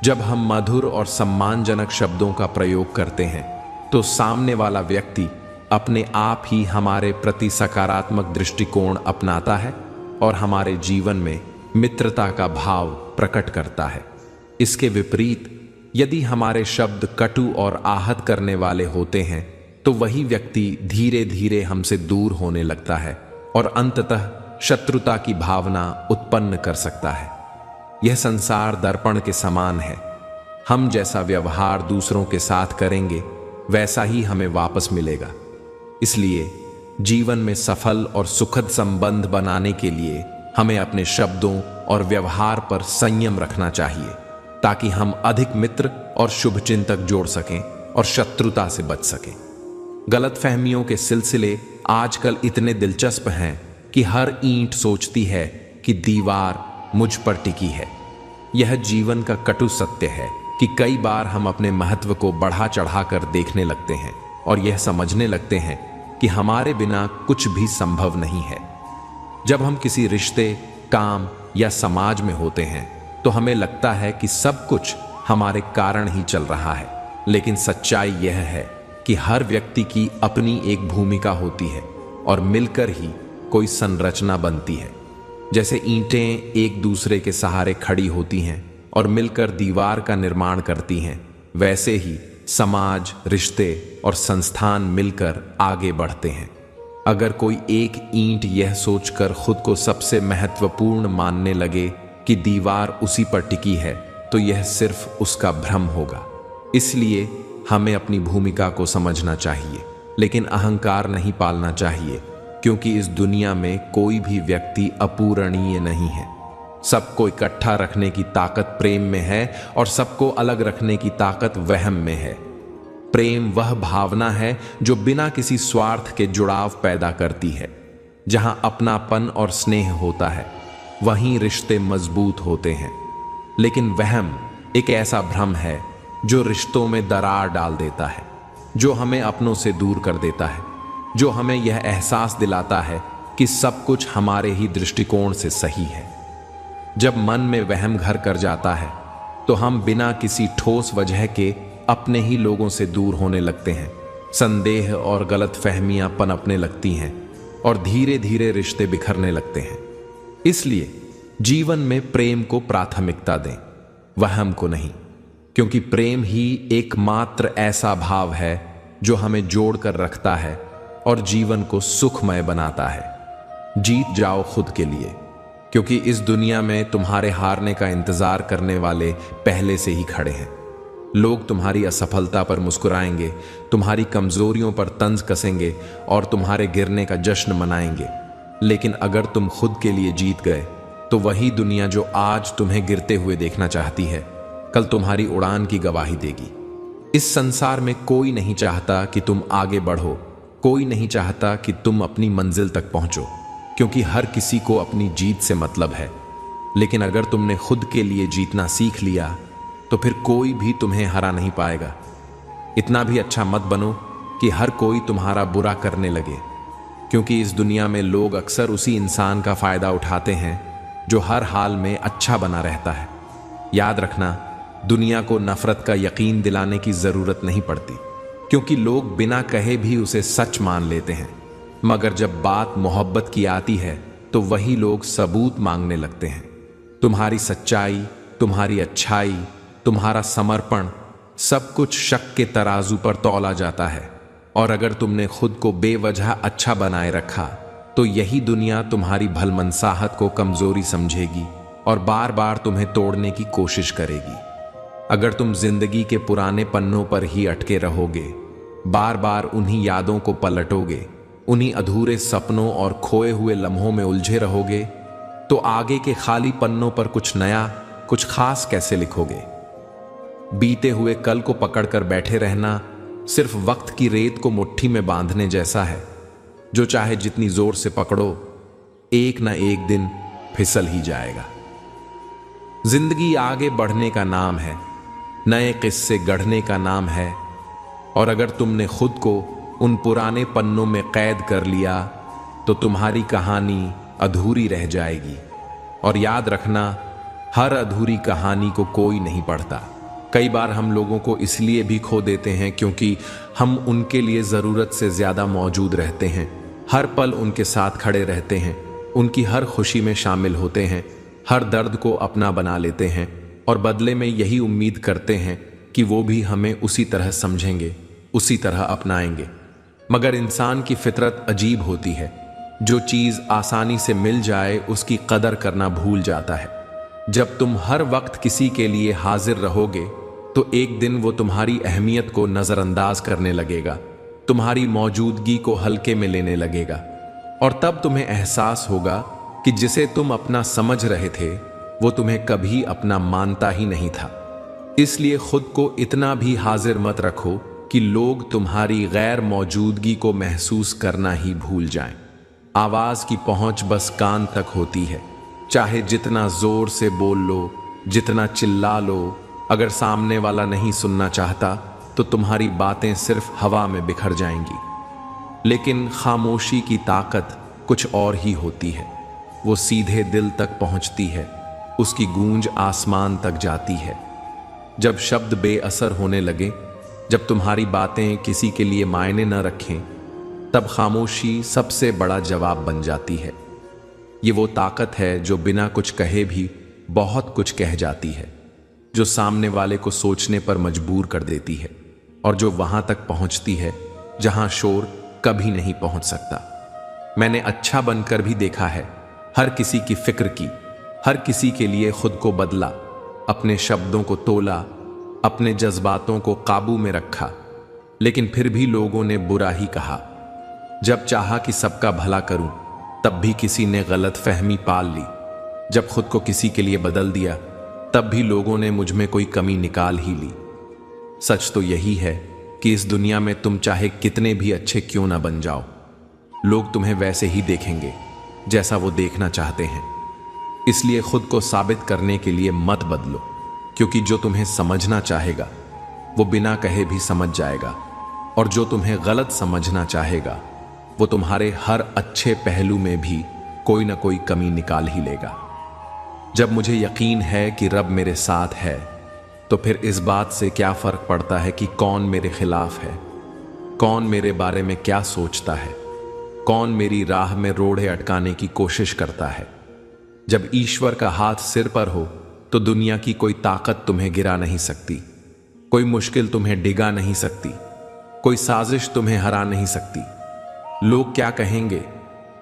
जब हम मधुर और सम्मानजनक शब्दों का प्रयोग करते हैं तो सामने वाला व्यक्ति अपने आप ही हमारे प्रति सकारात्मक दृष्टिकोण अपनाता है और हमारे जीवन में मित्रता का भाव प्रकट करता है। इसके विपरीत यदि हमारे शब्द कटु और आहत करने वाले होते हैं तो वही व्यक्ति धीरे धीरे हमसे दूर होने लगता है और अंततः शत्रुता की भावना उत्पन्न कर सकता है। यह संसार दर्पण के समान है। हम जैसा व्यवहार दूसरों के साथ करेंगे वैसा ही हमें वापस मिलेगा। इसलिए जीवन में सफल और सुखद संबंध बनाने के लिए हमें अपने शब्दों और व्यवहार पर संयम रखना चाहिए, ताकि हम अधिक मित्र और शुभचिंतक जोड़ सकें और शत्रुता से बच सकें। गलतफहमियों के सिलसिले आजकल इतने दिलचस्प हैं कि हर ईंट सोचती है कि दीवार मुझ पर टिकी है। यह जीवन का कटु सत्य है कि कई बार हम अपने महत्व को बढ़ा चढ़ाकर देखने लगते हैं और यह समझने लगते हैं कि हमारे बिना कुछ भी संभव नहीं है। जब हम किसी रिश्ते, काम या समाज में होते हैं तो हमें लगता है कि सब कुछ हमारे कारण ही चल रहा है, लेकिन सच्चाई यह है कि हर व्यक्ति की अपनी एक भूमिका होती है और मिलकर ही कोई संरचना बनती है। जैसे ईंटें एक दूसरे के सहारे खड़ी होती हैं और मिलकर दीवार का निर्माण करती हैं, वैसे ही समाज, रिश्ते और संस्थान मिलकर आगे बढ़ते हैं। अगर कोई एक ईंट यह सोचकर खुद को सबसे महत्वपूर्ण मानने लगे कि दीवार उसी पर टिकी है, तो यह सिर्फ उसका भ्रम होगा। इसलिए हमें अपनी भूमिका को समझना चाहिए, लेकिन अहंकार नहीं पालना चाहिए, क्योंकि इस दुनिया में कोई भी व्यक्ति अपूरणीय नहीं है। सबको इकट्ठा रखने की ताकत प्रेम में है और सबको अलग रखने की ताकत वहम में है। प्रेम वह भावना है जो बिना किसी स्वार्थ के जुड़ाव पैदा करती है। जहां अपनापन और स्नेह होता है वहीं रिश्ते मजबूत होते हैं। लेकिन वहम एक ऐसा भ्रम है जो रिश्तों में दरार डाल देता है, जो हमें अपनों से दूर कर देता है, जो हमें यह एहसास दिलाता है कि सब कुछ हमारे ही दृष्टिकोण से सही है। जब मन में वहम घर कर जाता है तो हम बिना किसी ठोस वजह के अपने ही लोगों से दूर होने लगते हैं। संदेह और गलतफहमियां पनपने लगती हैं और धीरे धीरे रिश्ते बिखरने लगते हैं। इसलिए जीवन में प्रेम को प्राथमिकता दें, वहम को नहीं, क्योंकि प्रेम ही एकमात्र ऐसा भाव है जो हमें जोड़कर रखता है और जीवन को सुखमय बनाता है। जीत जाओ खुद के लिए, क्योंकि इस दुनिया में तुम्हारे हारने का इंतजार करने वाले पहले से ही खड़े हैं। लोग तुम्हारी असफलता पर मुस्कुराएंगे, तुम्हारी कमजोरियों पर तंज कसेंगे और तुम्हारे गिरने का जश्न मनाएंगे। लेकिन अगर तुम खुद के लिए जीत गए तो वही दुनिया जो आज तुम्हें गिरते हुए देखना चाहती है, कल तुम्हारी उड़ान की गवाही देगी। इस संसार में कोई नहीं चाहता कि तुम आगे बढ़ो, कोई नहीं चाहता कि तुम अपनी मंजिल तक पहुंचो, क्योंकि हर किसी को अपनी जीत से मतलब है। लेकिन अगर तुमने खुद के लिए जीतना सीख लिया तो फिर कोई भी तुम्हें हरा नहीं पाएगा। इतना भी अच्छा मत बनो कि हर कोई तुम्हारा बुरा करने लगे, क्योंकि इस दुनिया में लोग अक्सर उसी इंसान का फायदा उठाते हैं जो हर हाल में अच्छा बना रहता है। याद रखना, दुनिया को नफरत का यकीन दिलाने की जरूरत नहीं पड़ती, क्योंकि लोग बिना कहे भी उसे सच मान लेते हैं। मगर जब बात मोहब्बत की आती है तो वही लोग सबूत मांगने लगते हैं। तुम्हारी सच्चाई, तुम्हारी अच्छाई, तुम्हारा समर्पण, सब कुछ शक के तराजू पर तौला जाता है। और अगर तुमने खुद को बेवजह अच्छा बनाए रखा तो यही दुनिया तुम्हारी भलमनसाहत को कमजोरी समझेगी और बार बार तुम्हें तोड़ने की कोशिश करेगी। अगर तुम जिंदगी के पुराने पन्नों पर ही अटके रहोगे, बार बार उन्हीं यादों को पलटोगे, उन्हीं अधूरे सपनों और खोए हुए लम्हों में उलझे रहोगे, तो आगे के खाली पन्नों पर कुछ नया, कुछ खास कैसे लिखोगे? बीते हुए कल को पकड़कर बैठे रहना सिर्फ वक्त की रेत को मुट्ठी में बांधने जैसा है, जो चाहे जितनी जोर से पकड़ो, एक ना एक दिन फिसल ही जाएगा। जिंदगी आगे बढ़ने का नाम है, नए किस्से गढ़ने का नाम है। और अगर तुमने खुद को उन पुराने पन्नों में कैद कर लिया तो तुम्हारी कहानी अधूरी रह जाएगी। और याद रखना, हर अधूरी कहानी को कोई नहीं पढ़ता। कई बार हम लोगों को इसलिए भी खो देते हैं क्योंकि हम उनके लिए ज़रूरत से ज़्यादा मौजूद रहते हैं, हर पल उनके साथ खड़े रहते हैं, उनकी हर खुशी में शामिल होते हैं, हर दर्द को अपना बना लेते हैं और बदले में यही उम्मीद करते हैं कि वो भी हमें उसी तरह समझेंगे, उसी तरह अपनाएंगे। मगर इंसान की फितरत अजीब होती है। जो चीज़ आसानी से मिल जाए उसकी कदर करना भूल जाता है। जब तुम हर वक्त किसी के लिए हाजिर रहोगे तो एक दिन वो तुम्हारी अहमियत को नज़रअंदाज करने लगेगा, तुम्हारी मौजूदगी को हल्के में लेने लगेगा। और तब तुम्हें एहसास होगा कि जिसे तुम अपना समझ रहे थे वो तुम्हें कभी अपना मानता ही नहीं था। इसलिए खुद को इतना भी हाजिर मत रखो कि लोग तुम्हारी गैर मौजूदगी को महसूस करना ही भूल जाएं। आवाज़ की पहुंच बस कान तक होती है। चाहे जितना जोर से बोल लो, जितना चिल्ला लो, अगर सामने वाला नहीं सुनना चाहता तो तुम्हारी बातें सिर्फ हवा में बिखर जाएंगी। लेकिन खामोशी की ताकत कुछ और ही होती है। वो सीधे दिल तक पहुंचती है, उसकी गूंज आसमान तक जाती है। जब शब्द बेअसर होने लगे, जब तुम्हारी बातें किसी के लिए मायने न रखें, तब खामोशी सबसे बड़ा जवाब बन जाती है। ये वो ताकत है जो बिना कुछ कहे भी बहुत कुछ कह जाती है, जो सामने वाले को सोचने पर मजबूर कर देती है और जो वहां तक पहुंचती है जहां शोर कभी नहीं पहुंच सकता। मैंने अच्छा बनकर भी देखा है, हर किसी की फिक्र की, हर किसी के लिए खुद को बदला, अपने शब्दों को तोला, अपने जज्बातों को काबू में रखा, लेकिन फिर भी लोगों ने बुरा ही कहा। जब चाहा कि सबका भला करूं, तब भी किसी ने गलत फहमी पाल ली। जब खुद को किसी के लिए बदल दिया, तब भी लोगों ने मुझ में कोई कमी निकाल ही ली। सच तो यही है कि इस दुनिया में तुम चाहे कितने भी अच्छे क्यों ना बन जाओ, लोग तुम्हें वैसे ही देखेंगे जैसा वो देखना चाहते हैं। इसलिए खुद को साबित करने के लिए मत बदलो, क्योंकि जो तुम्हें समझना चाहेगा वो बिना कहे भी समझ जाएगा, और जो तुम्हें गलत समझना चाहेगा वो तुम्हारे हर अच्छे पहलू में भी कोई ना कोई कमी निकाल ही लेगा। जब मुझे यकीन है कि रब मेरे साथ है, तो फिर इस बात से क्या फर्क पड़ता है कि कौन मेरे खिलाफ है, कौन मेरे बारे में क्या सोचता है, कौन मेरी राह में रोड़े अटकाने की कोशिश करता है। जब ईश्वर का हाथ सिर पर हो तो दुनिया की कोई ताकत तुम्हें गिरा नहीं सकती, कोई मुश्किल तुम्हें डिगा नहीं सकती, कोई साजिश तुम्हें हरा नहीं सकती। लोग क्या कहेंगे,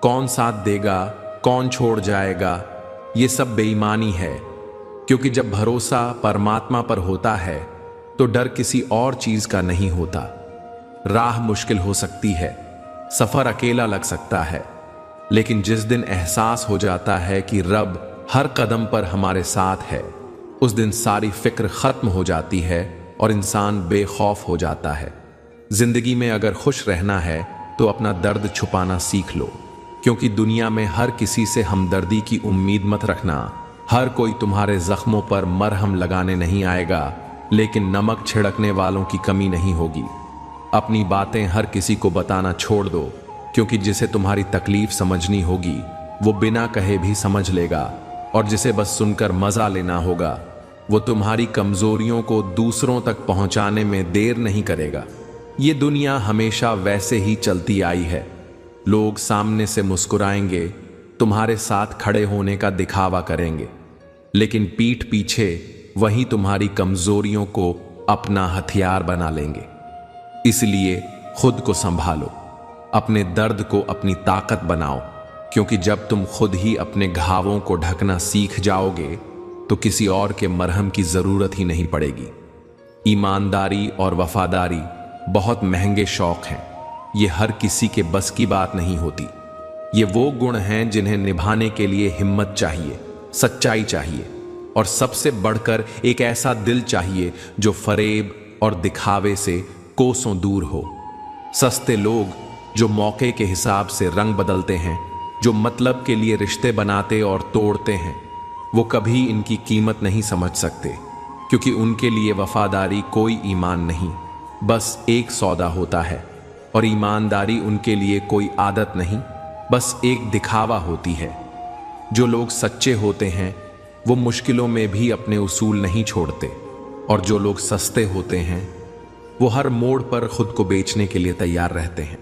कौन साथ देगा, कौन छोड़ जाएगा, ये सब बेईमानी है, क्योंकि जब भरोसा परमात्मा पर होता है तो डर किसी और चीज का नहीं होता। राह मुश्किल हो सकती है, सफर अकेला लग सकता है, लेकिन जिस दिन एहसास हो जाता है कि रब हर कदम पर हमारे साथ है, उस दिन सारी फिक्र खत्म हो जाती है और इंसान बेखौफ हो जाता है। जिंदगी में अगर खुश रहना है तो अपना दर्द छुपाना सीख लो, क्योंकि दुनिया में हर किसी से हमदर्दी की उम्मीद मत रखना। हर कोई तुम्हारे जख्मों पर मरहम लगाने नहीं आएगा, लेकिन नमक छिड़कने वालों की कमी नहीं होगी। अपनी बातें हर किसी को बताना छोड़ दो, क्योंकि जिसे तुम्हारी तकलीफ समझनी होगी वो बिना कहे भी समझ लेगा, और जिसे बस सुनकर मजा लेना होगा वो तुम्हारी कमजोरियों को दूसरों तक पहुंचाने में देर नहीं करेगा। ये दुनिया हमेशा वैसे ही चलती आई है। लोग सामने से मुस्कुराएंगे, तुम्हारे साथ खड़े होने का दिखावा करेंगे, लेकिन पीठ पीछे वही तुम्हारी कमजोरियों को अपना हथियार बना लेंगे। इसलिए खुद को संभालो, अपने दर्द को अपनी ताकत बनाओ, क्योंकि जब तुम खुद ही अपने घावों को ढकना सीख जाओगे तो किसी और के मरहम की जरूरत ही नहीं पड़ेगी। ईमानदारी और वफादारी बहुत महंगे शौक हैं, ये हर किसी के बस की बात नहीं होती। ये वो गुण हैं जिन्हें निभाने के लिए हिम्मत चाहिए, सच्चाई चाहिए, और सबसे बढ़कर एक ऐसा दिल चाहिए जो फरेब और दिखावे से कोसों दूर हो। सस्ते लोग जो मौके के हिसाब से रंग बदलते हैं, जो मतलब के लिए रिश्ते बनाते और तोड़ते हैं, वो कभी इनकी कीमत नहीं समझ सकते, क्योंकि उनके लिए वफादारी कोई ईमान नहीं, बस एक सौदा होता है, और ईमानदारी उनके लिए कोई आदत नहीं, बस एक दिखावा होती है। जो लोग सच्चे होते हैं वो मुश्किलों में भी अपने उसूल नहीं छोड़ते, और जो लोग सस्ते होते हैं वो हर मोड़ पर खुद को बेचने के लिए तैयार रहते हैं।